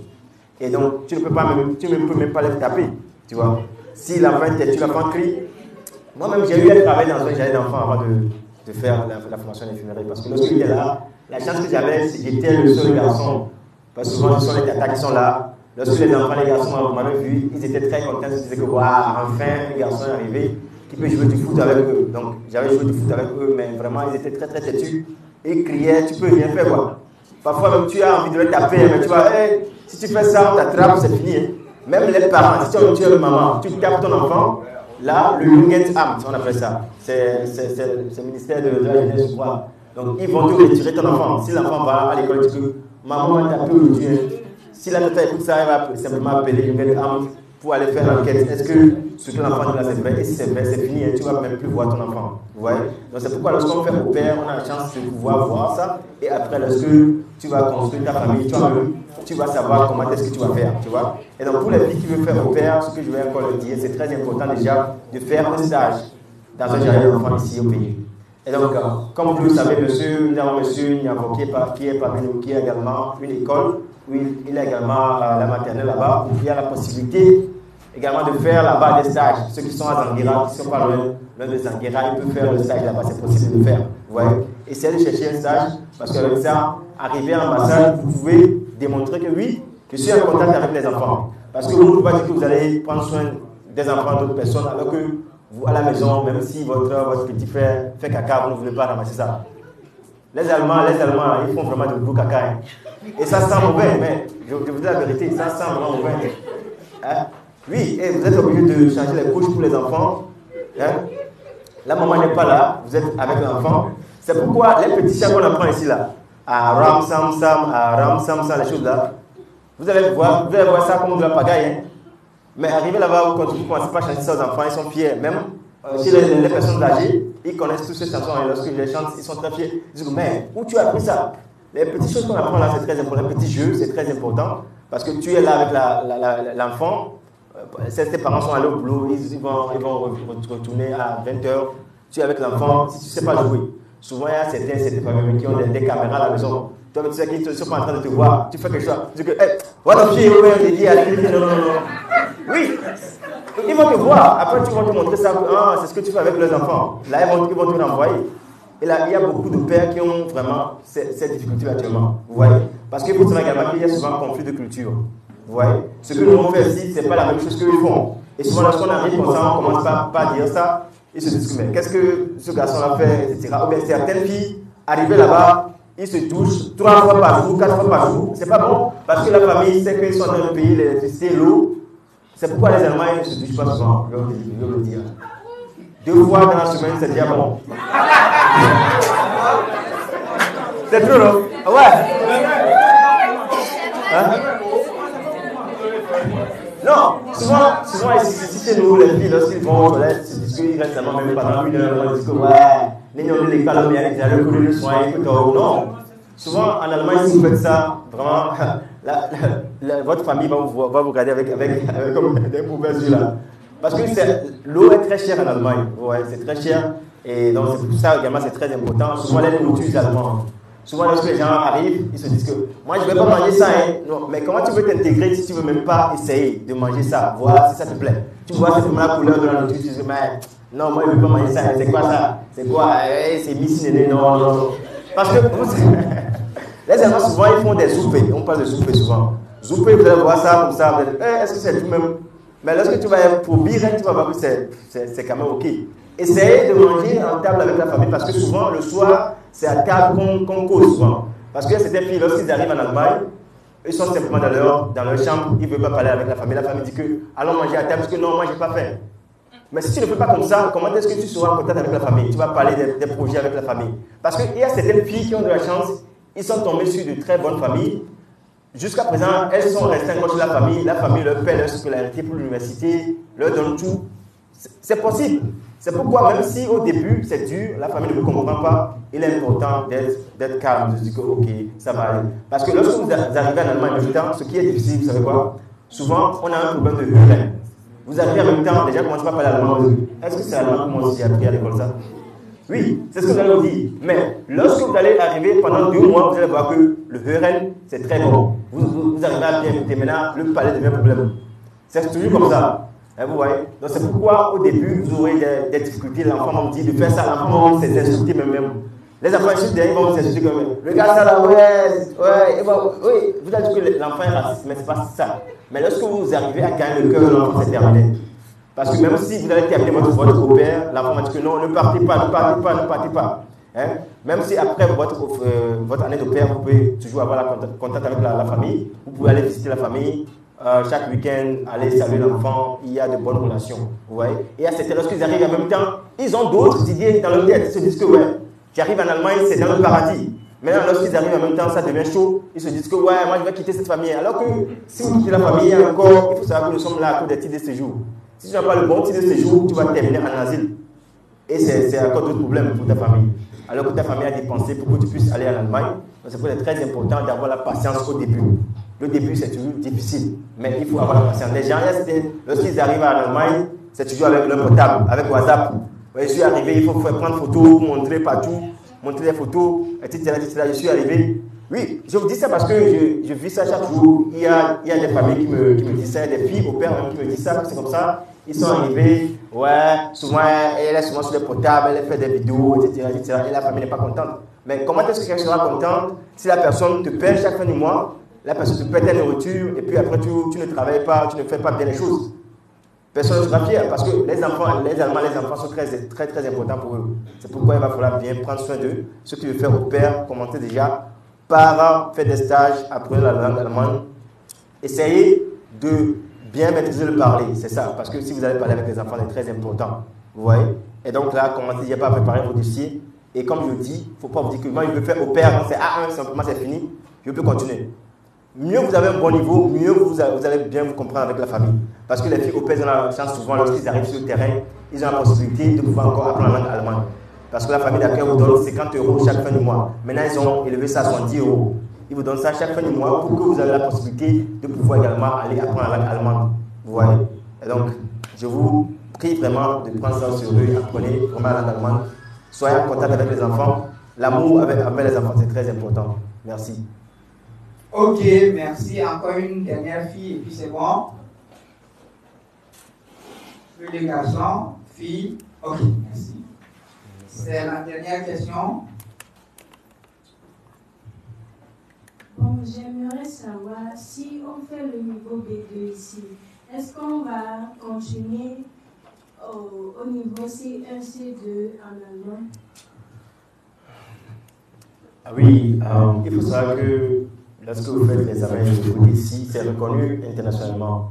Et donc, tu ne peux même pas les taper, tu vois. Si l'enfant est têtu, l'enfant crie. Moi-même, j'ai eu à travailler dans un jardin d'enfants avant de faire la formation d'infirmerie. Parce que lorsque j'étais là, la chance que j'avais, c'est que j'étais le seul garçon. Parce que souvent, ce sont les tatas qui sont là. Lorsque les enfants, les garçons m'avaient vu, ils étaient très contents. Ils se disaient que, waouh, enfin, un garçon est arrivé qui peut jouer du foot avec eux. Donc, j'avais joué du foot avec eux, mais vraiment, ils étaient très têtus. Ils criaient, tu peux rien faire, quoi. Parfois, même tu as envie de les taper, mais tu vois, hey, si tu fais ça, on t'attrape, c'est fini. Hein. Même les parents, si tu es une maman, tu tapes ton enfant, là, le Jugendamt, on appelle ça. C'est le ministère de la jeunesse, je crois. Donc, ils vont te retirer ton enfant. Si l'enfant va à l'école, tu peux, maman m'a tapé aujourd'hui. Si la tata écoute ça, elle va simplement appeler le Jugendamt pour aller faire l'enquête. Est-ce que ce que l'enfant dit là, c'est vrai? Et si c'est vrai, c'est fini, hein, tu ne vas même plus voir ton enfant. Vous voyez? Donc, c'est pourquoi lorsqu'on fait au père, on a la chance de pouvoir voir ça. Et après, lorsque tu vas construire ta famille, toi-même, tu vas savoir comment est-ce que tu vas faire, tu vois. Et donc, pour les filles qui veulent faire au père, ce que je vais encore leur dire, c'est très important déjà de faire un stage dans un jardin d'enfants ici au pays. Et donc, comme vous le savez, nous avons monsieur Niavo qui est parmi nous, qui a également une école, où il a également la maternelle là-bas, où il y a la possibilité également de faire là-bas des stages. Ceux qui sont à Zanguera, qui ne sont pas loin de Zanguera, ils peuvent faire le stage là-bas, c'est possible de le faire. Vous voyez? Essayez de chercher un stage, parce qu'avec ça, arriver à l'ambassade, vous pouvez démontrer que oui, je suis en contact avec les enfants. Parce que vous ne pouvez pas dire que vous allez prendre soin des enfants d'autres personnes, alors que vous, à la maison, même si votre petit frère fait caca, vous ne voulez pas ramasser ça. Les Allemands, ils font vraiment de gros caca. Hein. Et ça sent mauvais, mais je vous dis la vérité, ça sent vraiment mauvais. Hein? Oui, et vous êtes obligé de changer les couches pour les enfants. Hein? La maman n'est pas là, vous êtes avec l'enfant. C'est pourquoi les petits chats qu'on apprend ici, là, à Ram Sam Sam, les choses là, vous allez voir ça comme de la pagaille. Hein? Mais arrivé là-bas, quand vous ne commencez pas à chanter ça aux enfants, ils sont fiers. Même chez les personnes âgées, ils connaissent tous ces chansons et lorsque je les chante, ils sont très fiers. Ils disent, mais où tu as appris ça? Les petites choses qu'on apprend là, c'est très important. Les petits jeux, c'est très important. Parce que tu es là avec l'enfant. Tes parents sont allés au boulot, ils vont retourner à 20h. Tu es avec l'enfant, si tu ne sais pas jouer. Souvent, il y a certaines familles qui ont des caméras à la maison. Toi, tu sais qu'ils ne sont pas en train de te voir. Tu fais quelque chose. Tu dis que, hey, voilà, fille, non. Oui. Ils vont te voir. Après, tu vas te montrer ça. Ah, c'est ce que tu fais avec leurs enfants. Là, ils vont te renvoyer. Et là, il y a beaucoup de pères qui ont vraiment cette difficulté actuellement. Vous voyez? Parce qu'il faut savoir également qu'il y a souvent un conflit de culture. Vous voyez? Ce que nous on fait ici, ce n'est pas la même chose qu'ils font. Et souvent, lorsqu'on arrive comme ça, on commence pas à dire ça. Ils se disent, mais qu'est-ce que ce garçon a fait, etc. Ou bien certaines filles, arrivées là-bas, ils se touchent 3 fois par jour, 4 fois par jour. C'est pas bon, parce que la famille sait qu'ils sont dans le pays, l'électricité, l'eau. C'est pourquoi les Allemands ne se touchent pas souvent, je veux le dire. 2 fois dans la semaine, c'est déjà bon. C'est trop, non? Ouais. Hein? Non, souvent ici chez nous, les filles, lorsqu'ils vont aux toilettes, ils disent qu'ils restent là-bas même pendant 1 heure, ils disent que ouais, les gens de l'école, bien, ils allaient courir le soin, écoute, non. Souvent en Allemagne, si vous faites ça, vraiment, votre famille va vous regarder avec des mauvais yeux là. Parce que l'eau est très chère en Allemagne, ouais, c'est très cher, et donc c'est pour ça également c'est très important. Souvent les nourritures allemandes. Souvent, lorsque les gens arrivent, ils se disent que moi, je ne vais pas manger ça. Hein. Non, mais comment tu veux t'intégrer si tu ne veux même pas essayer de manger ça? Voilà, si ça te plaît. Tu vois simplement la couleur de la nourriture, tu dis, mais non, moi, je ne veux pas manger ça. C'est quoi ça? C'est quoi? C'est misciné. Non. Parce que les Allemands, souvent, ils font des soupes. On parle de soupes souvent. Soupes, vous allez voir ça comme ça. Vous allez, est-ce que c'est tout même? Mais lorsque tu vas pour bien, tu vas voir que c'est quand même OK. Essayez de manger en table avec la famille parce que souvent, le soir, c'est à table qu'on cause souvent. Parce que certaines filles, lorsqu'ils arrivent en Allemagne, ils sont simplement dans leur chambre, ils ne veulent pas parler avec la famille. La famille dit que allons manger à table parce que non, moi, je n'ai pas faim. Mais si tu ne fais pas comme ça, comment est-ce que tu seras en contact avec la famille? Tu vas parler des projets avec la famille. Parce qu'il y a certaines filles qui ont de la chance, ils sont tombés sur de très bonnes familles. Jusqu'à présent, elles sont restées encore chez la famille leur paie leur scolarité pour l'université, leur donne tout. C'est possible. C'est pourquoi, même si au début c'est dur, la famille ne vous comprend pas, il est important d'être calme, de se dire que ok, ça va aller. Parce que lorsque vous arrivez en Allemagne en même temps, ce qui est difficile, vous savez quoi? Souvent, on a un problème de Hören. Vous arrivez en même temps, déjà, commencez pas à parler allemand. Est-ce que c'est allemand que moi aussi j'ai appris à l'école ça? Oui, c'est ce que vous allez vous dire. Mais lorsque vous allez arriver pendant 2 mois, vous allez voir que le Hören, c'est très bon. Vous arrivez à bien écouter. Maintenant, le parler devient un problème. C'est toujours comme ça. Vous voyez? Donc c'est pourquoi au début vous aurez des difficultés. L'enfant va vous dire de faire ça. L'enfant va s'insulter même. Les enfants ils vont s'insulter comme même. Regarde ça là, ouais. Oui, vous avez dit que l'enfant est raciste, mais c'est pas ça. Mais lorsque vous arrivez à gagner le cœur de l'enfant, c'est terminé. Parce que même si vous allez terminer votre au père, l'enfant va dire que non, ne partez pas. Hein? Même si après votre année de père, vous pouvez toujours avoir contact avec la famille, vous pouvez aller visiter la famille. Chaque week-end, aller saluer l'enfant, il y a de bonnes relations. Vous voyez? Et à cette lorsqu'ils arrivent en même temps, ils ont d'autres idées dans leur tête. Ils se disent que ouais, j'arrive en Allemagne, c'est dans le paradis. Maintenant, lorsqu'ils arrivent en même temps, ça devient chaud. Ils se disent que ouais, moi je vais quitter cette famille. Alors que si vous quittez la famille encore, il faut savoir que nous sommes là à cause des titres de séjour. Si tu n'as pas le bon titre de séjour, tu vas terminer en asile. Et c'est encore d'autres problèmes pour ta famille. Alors que ta famille a dépensé pour que tu puisses aller en Allemagne. Donc c'est pour être très important d'avoir la patience au début. Le début, c'est toujours difficile, mais il faut avoir la patience. Les gens, lorsqu'ils arrivent en Allemagne, c'est toujours avec leur portable, avec WhatsApp. Je suis arrivé, il faut prendre photos, montrer partout, montrer les photos, etc. Je suis arrivé. Oui, je vous dis ça parce que je vis ça chaque jour. Il y a des familles qui me disent ça, des filles au père même qui me disent ça, c'est comme ça. Ils sont arrivés, ouais, souvent, elle est souvent sur les portables, elle fait des vidéos, etc. Et la famille n'est pas contente. Mais comment est-ce que quelqu'un sera contente si la personne te paie chaque fin du mois? La personne te paie ta nourriture et puis après tu ne travailles pas, tu ne fais pas bien les choses. Personne ne sera fier parce que les Allemands, les enfants sont très importants pour eux. C'est pourquoi il va falloir bien prendre soin d'eux. Ce qui veut faire au père, commenter déjà, parents, faire des stages, apprendre la langue allemande. Essayez de bien maîtriser le parler, c'est ça. Parce que si vous allez parler avec les enfants, c'est très important. Vous voyez? Et donc là, commencez déjà par préparer vos dossiers. Et comme je dis, il ne faut pas vous dire que moi je veux faire au père, c'est A1, simplement c'est fini, je peux continuer. Mieux vous avez un bon niveau, mieux vous allez bien vous comprendre avec la famille. Parce que les filles au pays ont la chance souvent, lorsqu'ils arrivent sur le terrain, ils ont la possibilité de pouvoir encore apprendre la langue allemande. Parce que la famille d'accueil vous donne 50 € chaque fin du mois. Maintenant, ils ont élevé ça à 70 €. Ils vous donnent ça chaque fin du mois pour que vous ayez la possibilité de pouvoir également aller apprendre la langue allemande. Vous voyez? Et donc, je vous prie vraiment de prendre ça sur eux et apprenez vraiment la langue allemande. Soyez en contact avec les enfants. L'amour avec les enfants, c'est très important. Merci. Ok, merci. Encore une dernière fille et puis c'est bon. les garçons, filles. Ok, merci. C'est la dernière question. Bon, j'aimerais savoir si on fait le niveau B2 ici, est-ce qu'on va continuer au niveau C1, C2 en allemand? Ah oui, il faut savoir que lorsque vous faites l'examen de niveau ici, c'est reconnu internationalement.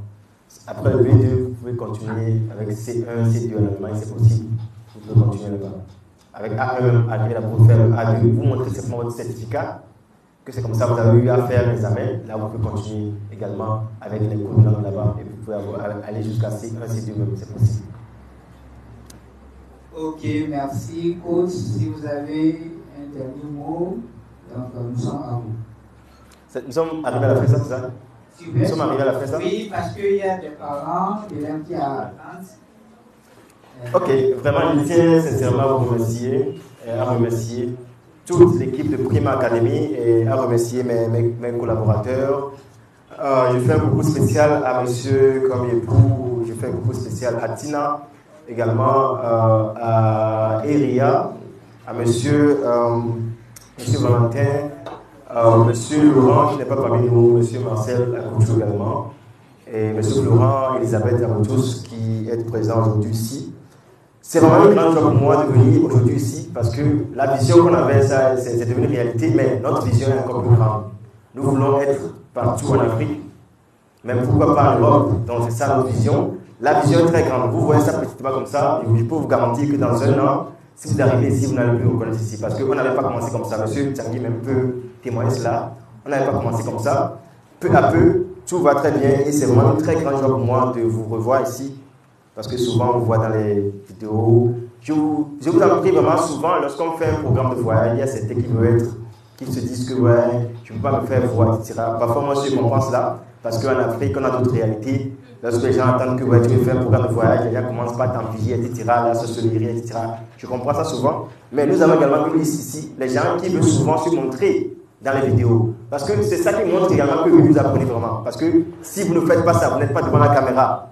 Après le B2, vous pouvez continuer avec C1, C2 en Allemagne, c'est possible. Vous pouvez continuer là-bas. Avec A1, arriver là pour faire A2, vous montrez simplement votre certificat, que c'est comme ça que vous avez eu à faire l'examen. Là, vous pouvez continuer également avec les cours de langue là-bas et vous pouvez aller jusqu'à C1, C2 même, c'est possible. Ok, merci. Coach, si vous avez un dernier mot, donc nous sommes à vous. Nous sommes arrivés à la fin, c'est ça? Super. Nous sommes arrivés à la fin, ça? Oui, parce qu'il y a des parents, des gens qui attendent. Ok, vraiment, je tiens sincèrement à vous remercier, toute l'équipe de Prima Academy et à remercier mes collaborateurs. Je fais un coucou spécial à monsieur comme époux, je fais un coucou spécial à Tina, également à Eria, à monsieur Valentin, monsieur Laurent qui n'est pas parmi nous, monsieur Marcel Akouchou également, et monsieur Florent, Elisabeth, à vous tous qui êtes présents aujourd'hui ici. C'est vraiment une grande joie pour moi de venir aujourd'hui ici parce que la vision qu'on avait, c'est devenu réalité, mais notre vision est encore plus grande. Nous voulons être partout en Afrique, même pourquoi pas en Europe. Donc c'est ça notre vision. La vision est très grande. Vous voyez ça petitement comme ça, je peux vous garantir que dans un an, si vous arrivez ici, vous n'allez plus reconnaître ici. Parce qu'on n'avait pas commencé comme ça. Monsieur Tchangui même peut témoigner cela. On n'avait pas commencé comme ça. Peu à peu, tout va très bien et c'est vraiment une très grande joie pour moi de vous revoir ici. Parce que souvent, on voit dans les vidéos. Je vous en prie vraiment souvent, lorsqu'on fait un programme de voyage, il y a certains qui se disent que ouais, je ne peux pas me faire voir, etc. Parfois, moi, je comprends cela, parce qu'en Afrique, on a d'autres réalités. Lorsque les gens entendent que ouais, tu veux faire un programme de voyage, les gens commencent pas à t'envier, etc., la sorcellerie, etc. Je comprends ça souvent. Mais nous avons également une liste ici, les gens qui veulent souvent se montrer dans les vidéos. Parce que c'est ça qui montre également que vous apprenez vraiment. Parce que si vous ne faites pas ça, vous n'êtes pas devant la caméra,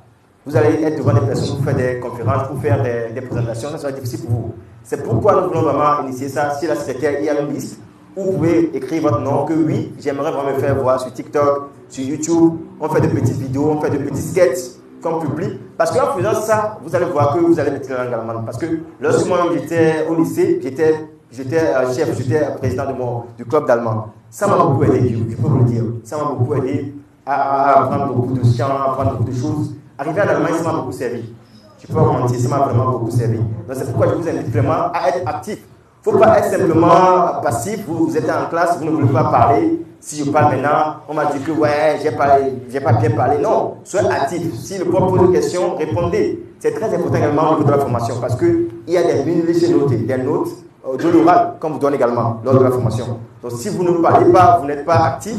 vous allez être devant des personnes pour faire des conférences, pour faire des présentations, ça sera difficile pour vous. C'est pourquoi nous voulons vraiment initier ça. Si la secrétaire, il y a une liste où vous pouvez écrire votre nom, que oui, j'aimerais vraiment me faire voir sur TikTok, sur YouTube. On fait de petites vidéos, on fait de petits sketchs qu'on publie. Parce qu'en faisant ça, vous allez voir que vous allez mettre la langue allemande. Parce que lorsque moi-même j'étais au lycée, j'étais chef, j'étais président du club d'allemand. Ça m'a beaucoup aidé, je peux vous le dire. Ça m'a beaucoup aidé à apprendre beaucoup de sciences, à apprendre beaucoup de choses. Arriver en Allemagne, ça m'a beaucoup servi. Je peux pas mentir, ça m'a vraiment beaucoup servi. Donc c'est pourquoi je vous invite vraiment à être actif. Il ne faut pas être simplement passif. Vous êtes en classe, vous ne voulez pas parler. Si je parle maintenant, on m'a dit que ouais, j'ai pas bien parlé. Non, soyez actif. Si le prof pose une question, répondez. C'est très important également au niveau de la formation parce qu'il y a des minutes chez notes, des notes de l'oral qu'on vous donne également lors de la formation. Donc si vous ne parlez pas, vous n'êtes pas actif,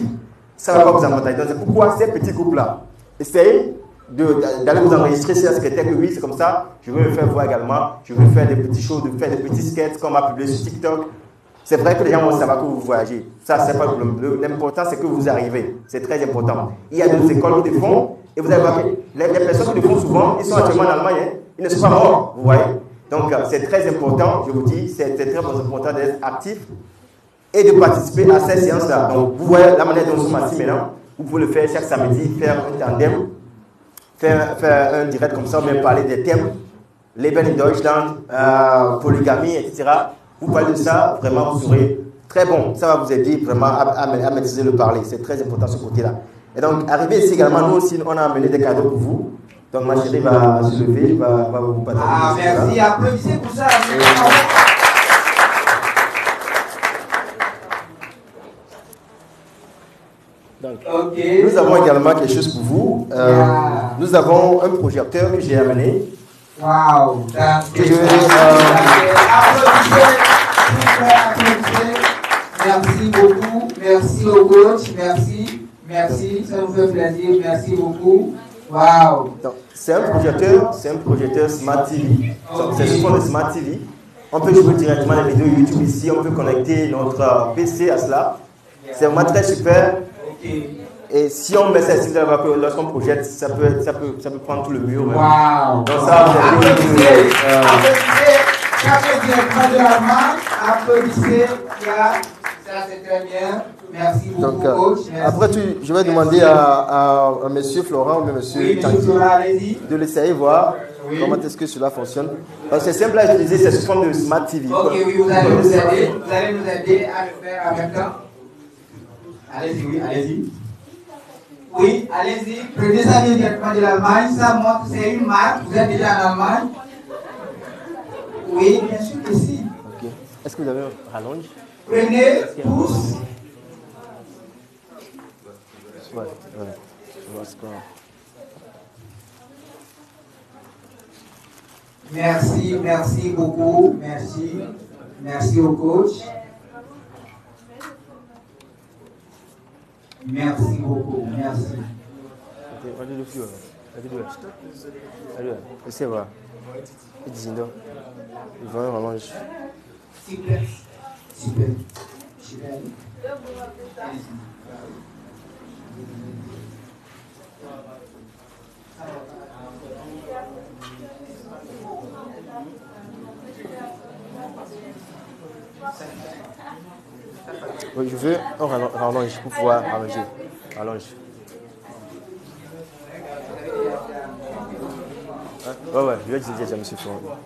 ça ne va pas vous avantager. Donc c'est pourquoi ces petits groupes-là, essayez d'aller vous enregistrer chez la secrétaire que oui, c'est comme ça, je veux me faire voir également, je veux faire des petits shows, de faire des petits sketchs qu'on m'a publié sur TikTok. C'est vrai que les gens vont savoir que vous voyagez. Ça, c'est pas le problème. L'important, c'est que vous arrivez. C'est très important. Il y a des écoles qui le font et vous allez voir que les personnes qui le font souvent, ils sont actuellement en Allemagne, hein, ils ne sont pas morts, vous voyez. Donc, c'est très important, je vous dis, c'est très important d'être actif et de participer à ces séances-là. Donc, vous voyez la manière dont nous sommes assis maintenant. Vous pouvez le faire chaque samedi, faire un tandem. Faire un direct comme ça, même parler des thèmes, Leben in Deutschland, polygamie, etc. Vous parlez de ça, vraiment vous serez très bon. Ça va vous aider vraiment à maîtriser le parler. C'est très important ce côté-là. Et donc, arrivé ici également, nous aussi, on a amené des cadeaux pour vous. Donc, ma chérie va se lever, va vous partager. Ah, merci. Applaudissez pour ça. Donc, nous avons également quelque chose pour vous. Nous avons un projecteur que j'ai amené. Waouh! Merci beaucoup. Merci au coach. Merci. Ça nous fait plaisir. Merci beaucoup. Waouh! C'est un projecteur Smart TV. C'est ce qu'on appelle Smart TV. On peut jouer directement les vidéos YouTube ici. On peut connecter notre PC à cela. C'est vraiment très super. Et si on met ça ici, lorsqu'on projette, ça peut prendre tout le mur. Wow. Donc ça, applaudissez directement de l'Allemagne. Applaudissez. Ça, c'est très bien. Merci beaucoup, coach. Merci. Après, je vais demander à monsieur Florent ou monsieur Tanguy de l'essayer, voir comment est-ce que cela fonctionne. Parce que c'est simple à utiliser, c'est sous forme de Smart TV. Ok, oui, vous allez nous aider. Vous allez nous aider à le faire en même temps. Allez-y, oui, allez-y. Oui, allez-y. Prenez ça directement de l'Allemagne. Ça montre, c'est une marque. Vous êtes déjà en Allemagne. Oui, bien sûr que si. Ok. Est-ce que vous avez un rallonge? Prenez tous. Ouais. Merci beaucoup. Merci au coach. Merci beaucoup. Merci. Essaye voir. Ils vont un rallonge. Super. Oui, je veux un rallonge pour pouvoir rallonger. Rallonge. Ouais, je vais dire déjà, monsieur Florent.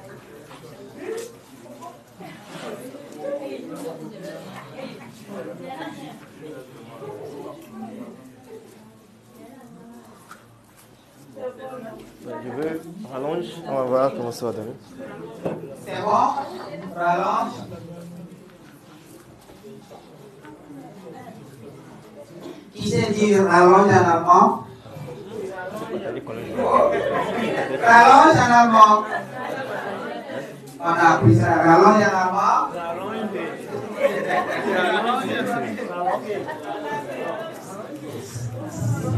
Je veux rallonge, on va voir comment ça va donner. C'est bon? Rallonge. Qui sait dire rallonge en allemand? Rallonge en allemand. On a appris ça. Rallonge en allemand.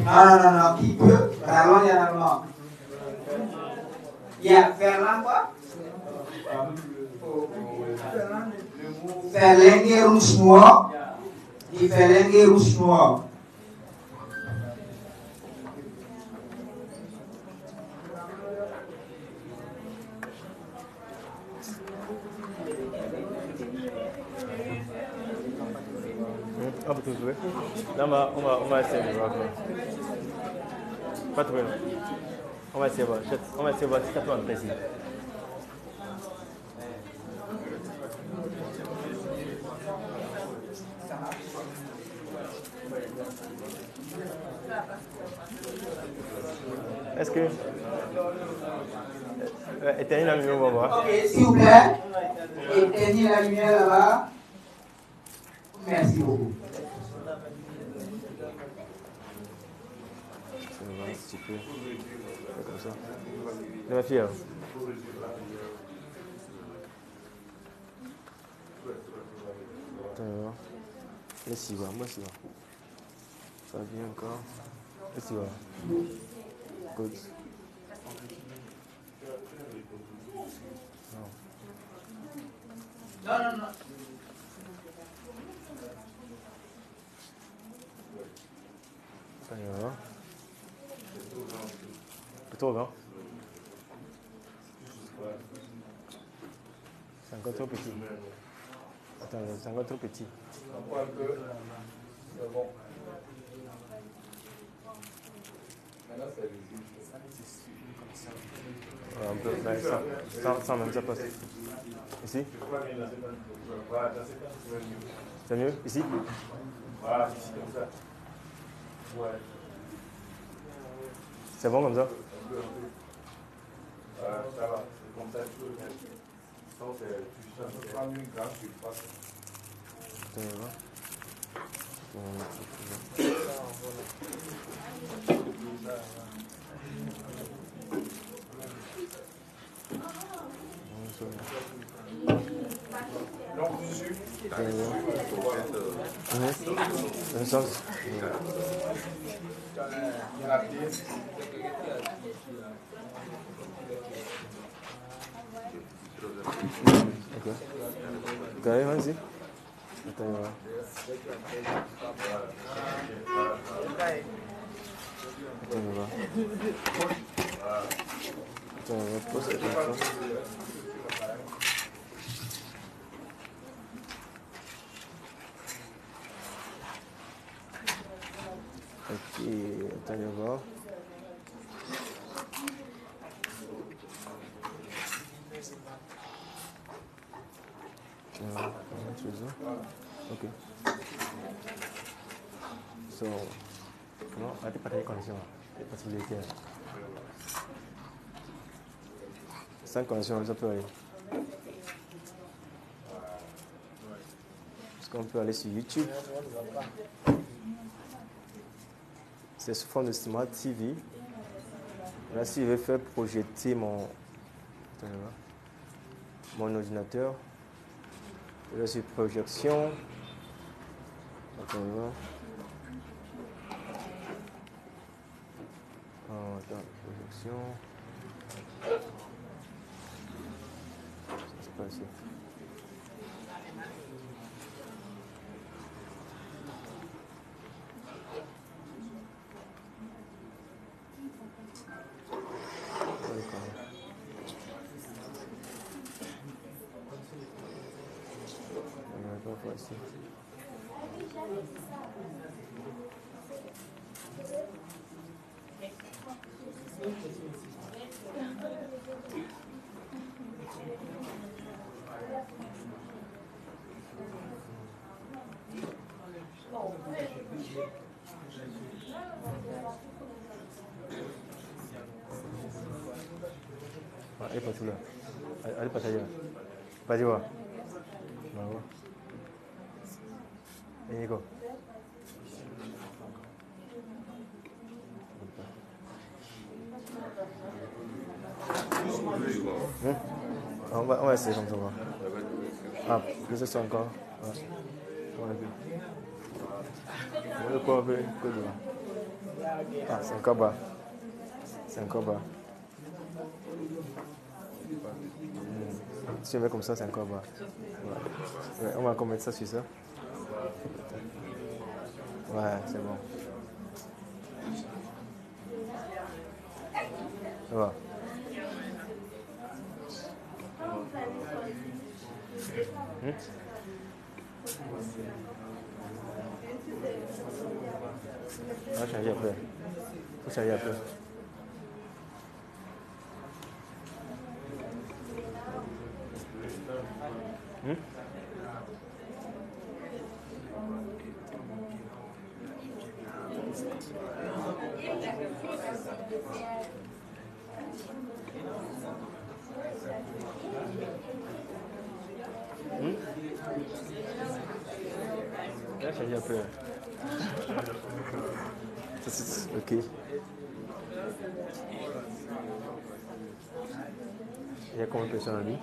Non. Qui peut? Rallonge en allemand. Il y a Fernand quoi? Verlängerungsschnur. Die Verlängerungsschnur. Là, on va essayer de voir. Pas trop long. On va essayer de voir si ça peut entrer ici. Est-ce que... éteignez la lumière, on va voir. Ok, s'il vous plaît. Éteignez la lumière là-bas. Merci beaucoup. Si tu peux. Comme ça. De ma fille. Attends, laisse-y voir, moi, c'est là. Ça va bien encore. Laisse-y voir. Good. Non. Attends, plutôt grand. C'est encore trop petit. Attends, c'est encore trop petit. C'est bon. Maintenant, c'est un peu, ça même, ça passe. Ici? C'est mieux? Ici? Voilà, ici, comme ça. Ouais. C'est bon comme ça? Ça va, c'est comme ça que tu peux faire. Donc, tu prends une grande surface. Donc, dessus, un sens. Ok. Carré, vas-y. Attends, Attends, on va poser la question. Ok, attends, on va voir. Ok. So, no, ada pada connexion, possibilité. Sans connexion, ça peut aller. Est-ce qu'on peut aller sur YouTube? C'est sous forme de Smart TV. Là, si je vais faire projeter mon ordinateur, là, sur projection. Attends, projection. C'est pas ici. Elle est pas tout là. Elle est pas taillée. Pas du voir. Bravo. Et Nico. On va essayer comme ça. Ah, plus ça encore. Le quoi ah, c'est encore bas. C'est encore bas. Si je mets comme ça, c'est encore bas. Ouais, on va encore mettre ça sur ça. Ouais, c'est bon. Ça va. On va changer après. Faut changer après. On va changer après. Ok. Il y a combien de personnes en ligne?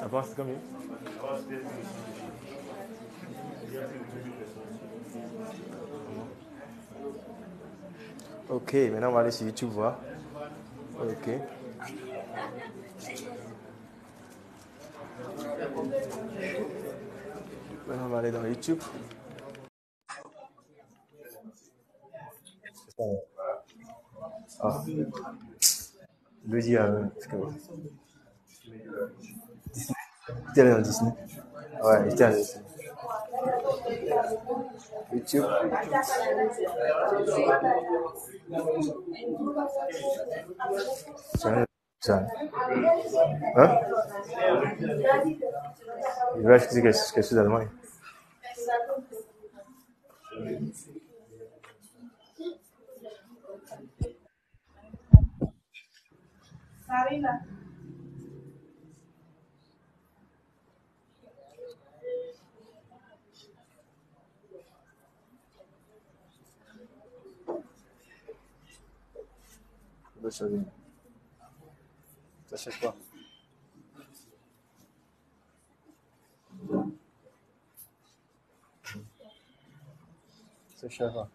Ça passe combien? Ok, maintenant on va aller sur YouTube voir. Ok. Maintenant on va aller dans YouTube. Ah. Le dire, parce que Disney. Tu es allé dans Disney? Ouais, j'étais allé Disney. YouTube. Ça. Hein? Il va acheter quelque chose d'allemand. Sarina. Ça cherche pas. Ça cherche pas.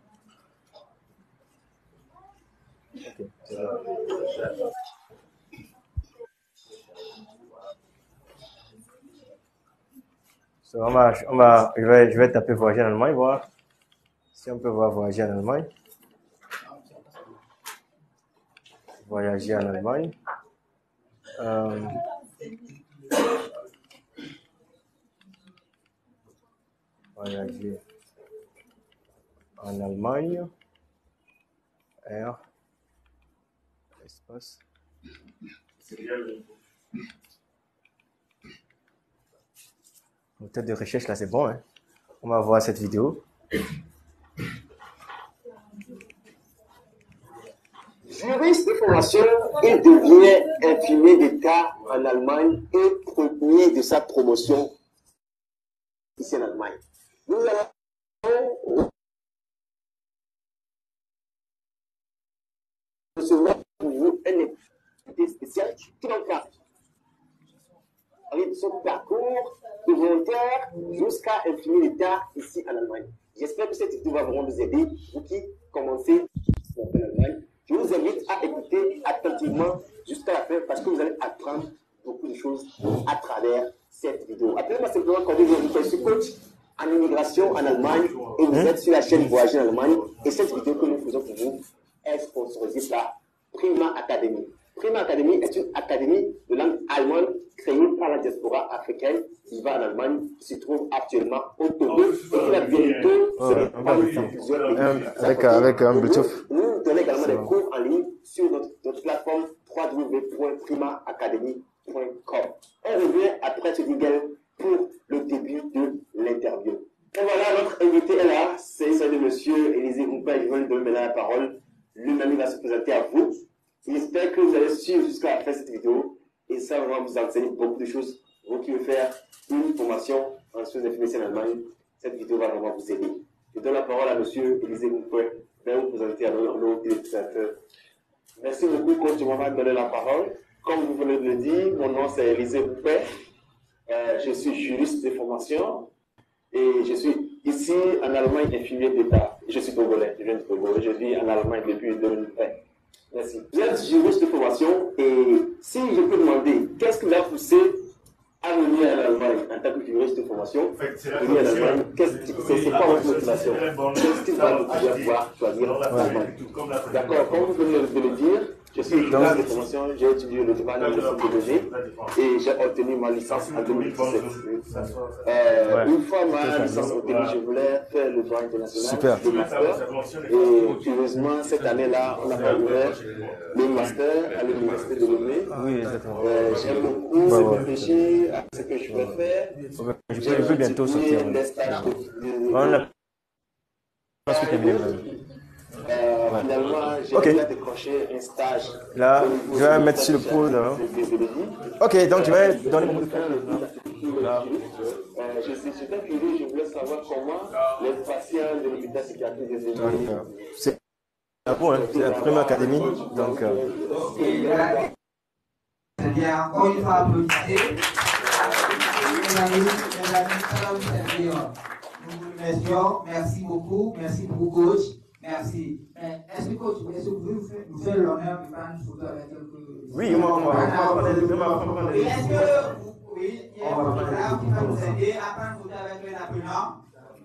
Ok, c'est bon. So, je vais taper voyager en Allemagne, voir si on peut voir voyager en Allemagne. Voyager en Allemagne. Voyager en Allemagne. R. Espace. Moteur de recherche là, c'est bon. Hein? On va voir cette vidéo. Juriste de formation, il devient infirmier d'État en Allemagne et premier de sa promotion ici en Allemagne. Nous allons recevoir pour vous un invité spécial qui va faire son parcours de volontaire jusqu'à infirmier d'État ici en Allemagne. J'espère que cette vidéo va vraiment vous aider, vous qui commencez en Allemagne. Je vous invite à écouter attentivement jusqu'à la fin parce que vous allez apprendre beaucoup de choses à travers cette vidéo. Appelez-moi simplement quand je suis coach en immigration en Allemagne et vous êtes sur la chaîne Voyager en Allemagne. Et cette vidéo que nous faisons pour vous est sponsorisée par Prima Academy. Prima Academy est une académie de langue allemande créée par la diaspora africaine qui va en Allemagne, qui se trouve actuellement au Togo et qui va bientôt se répandre dans plusieurs pays. Avec un Bluetooth. Nous donnons également des cours en ligne sur notre plateforme www.primaacademy.com. On revient après ce jingle pour le début de l'interview. Et voilà, notre invité est là, c'est celui de monsieur Élisée Goupin. Je vais lui donner maintenant la parole. Lui-même, il va se présenter à vous. J'espère que vous allez suivre jusqu'à la fin de cette vidéo et ça va vous enseigner beaucoup de choses. Vous qui voulez faire une formation en soins infirmiers en Allemagne, cette vidéo va vraiment vous aider. Je donne la parole à monsieur Élisée Goupin. Je vais vous présenter à nos téléspectateurs. Merci beaucoup, coach, de m'avoir donné la parole. Comme vous venez de le dire, mon nom c'est Élisée Goupin. Je suis juriste de formation et je suis ici en Allemagne infirmier d'État. Je suis togolais, je viens de Togo et je vis en Allemagne depuis 2020. Merci. Vous êtes juriste de formation et si je peux demander, qu'est-ce qui vous a poussé à venir en Allemagne en tant que juriste de formation? C'est quoi votre motivation? Qu'est-ce qui vous a motivé à pouvoir choisir l'Allemagne? D'accord, comme vous venez de le dire, je suis juriste de formation, j'ai étudié le droit dans le psychologie et j'ai obtenu ma licence en 2017. Une fois ma licence obtenue, je voulais faire le droit international, le master. Et curieusement, cette année-là, on a pas ouvert le master à l'université de Lomé. Oui, exactement. J'aime beaucoup réfléchir à ce que je veux faire. Je peux bientôt sortir. On a presque terminé. Finalement, j'ai déjà décroché un stage. Là, je vais mettre sur le pôle. Ok, donc je vais donner mon là. Je suis super curieux, je voulais savoir comment les patients de l'hôpital psychiatrique des États-Unis. C'est bon, hein, c'est la Prima Academy. Donc, c'est bien, encore une fois, applaudissez. Mes amis, ça va vous servir. Nous vous remercions. Merci beaucoup, coach. Merci. Est-ce que coach, est-ce que vous pouvez nous faire l'honneur de prendre une photo avec quelques... Oui, on va est-ce que oui, il y a un photographe qui va nous aider à prendre une photo avec les apprenants?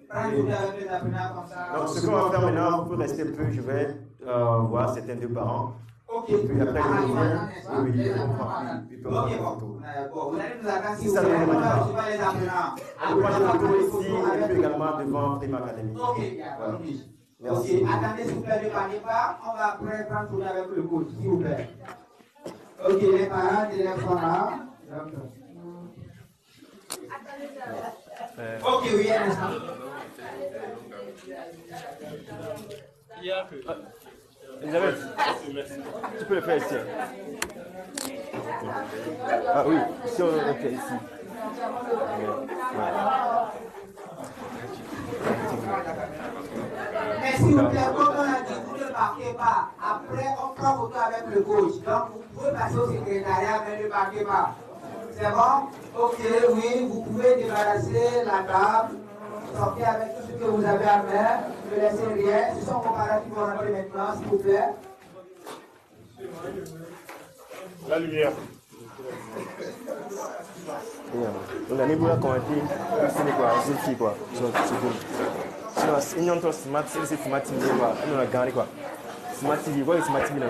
Prendre une photo avec les apprenants comme ça. Donc, ce qu'on va faire maintenant, pour rester un peu, je vais voir certains deux parents. Ok. Et puis après, il peut prendre une photo. Vous allez nous attendre si vous voulez. On va recevoir les apprenants. Moi, je me trouve ici et puis également devant Prima Academy. Ok, merci. Ok, attendez s'il vous plaît, ne parlez pas. On va après prendre photo avec le coach, s'il vous plaît. Ok, les parents de l'élève sont là. Ok, oui, un instant. Elisabeth, tu peux le faire ici. Ah oui, si on ok, ici. Mais s'il vous plaît, comme on a dit, vous ne marquez pas. Après, on prend photo avec le coach. Donc, vous pouvez passer au secrétariat, mais ne marquez pas. C'est bon? Ok, oui, vous pouvez débarrasser la table. Sortez avec tout ce que vous avez à faire. Ne laissez rien. Ce sont vos parents qui vont rentrer maintenant, s'il vous plaît. La lumière. On a niveau là commenter, c'est quoi, c'est quoi, sinon on smart, c'est smart TV quoi, on a gagné quoi, smart TV quoi, smart TV là,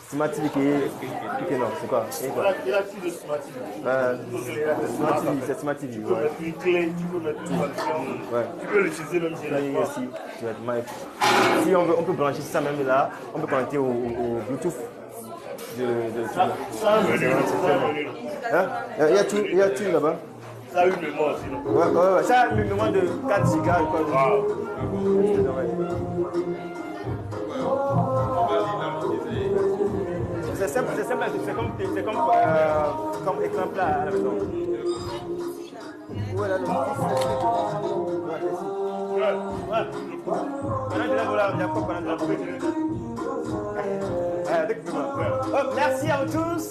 smart TV qui est non, c'est quoi, il a qui de smart TV, smart TV, c'est smart TV, tu peux mettre une clé, tu peux mettre une fonction, tu peux l'utiliser même si si on peut brancher ça même là, on peut connecter au Bluetooth. Il y a tout là-bas. Ça a une mémoire aussi, non? Ouais, ça a une mémoire de 4 gigas. C'est simple, c'est comme écran plat à la maison. Voilà le merci à vous tous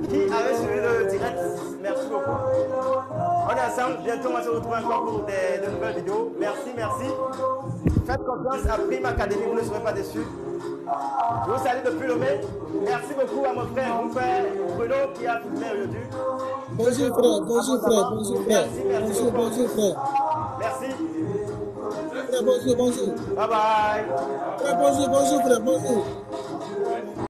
qui avez suivi le direct. Merci beaucoup. On est ensemble. Bientôt, on va se retrouver encore pour de nouvelles vidéos. Merci. Faites confiance à Prime Academy, vous ne serez pas déçus. Je vous salue depuis Lomé. Merci beaucoup à mon frère Bruno qui a filmé aujourd'hui. Bonjour frère. Merci. Bonjour. Bye bye. Bonjour frère.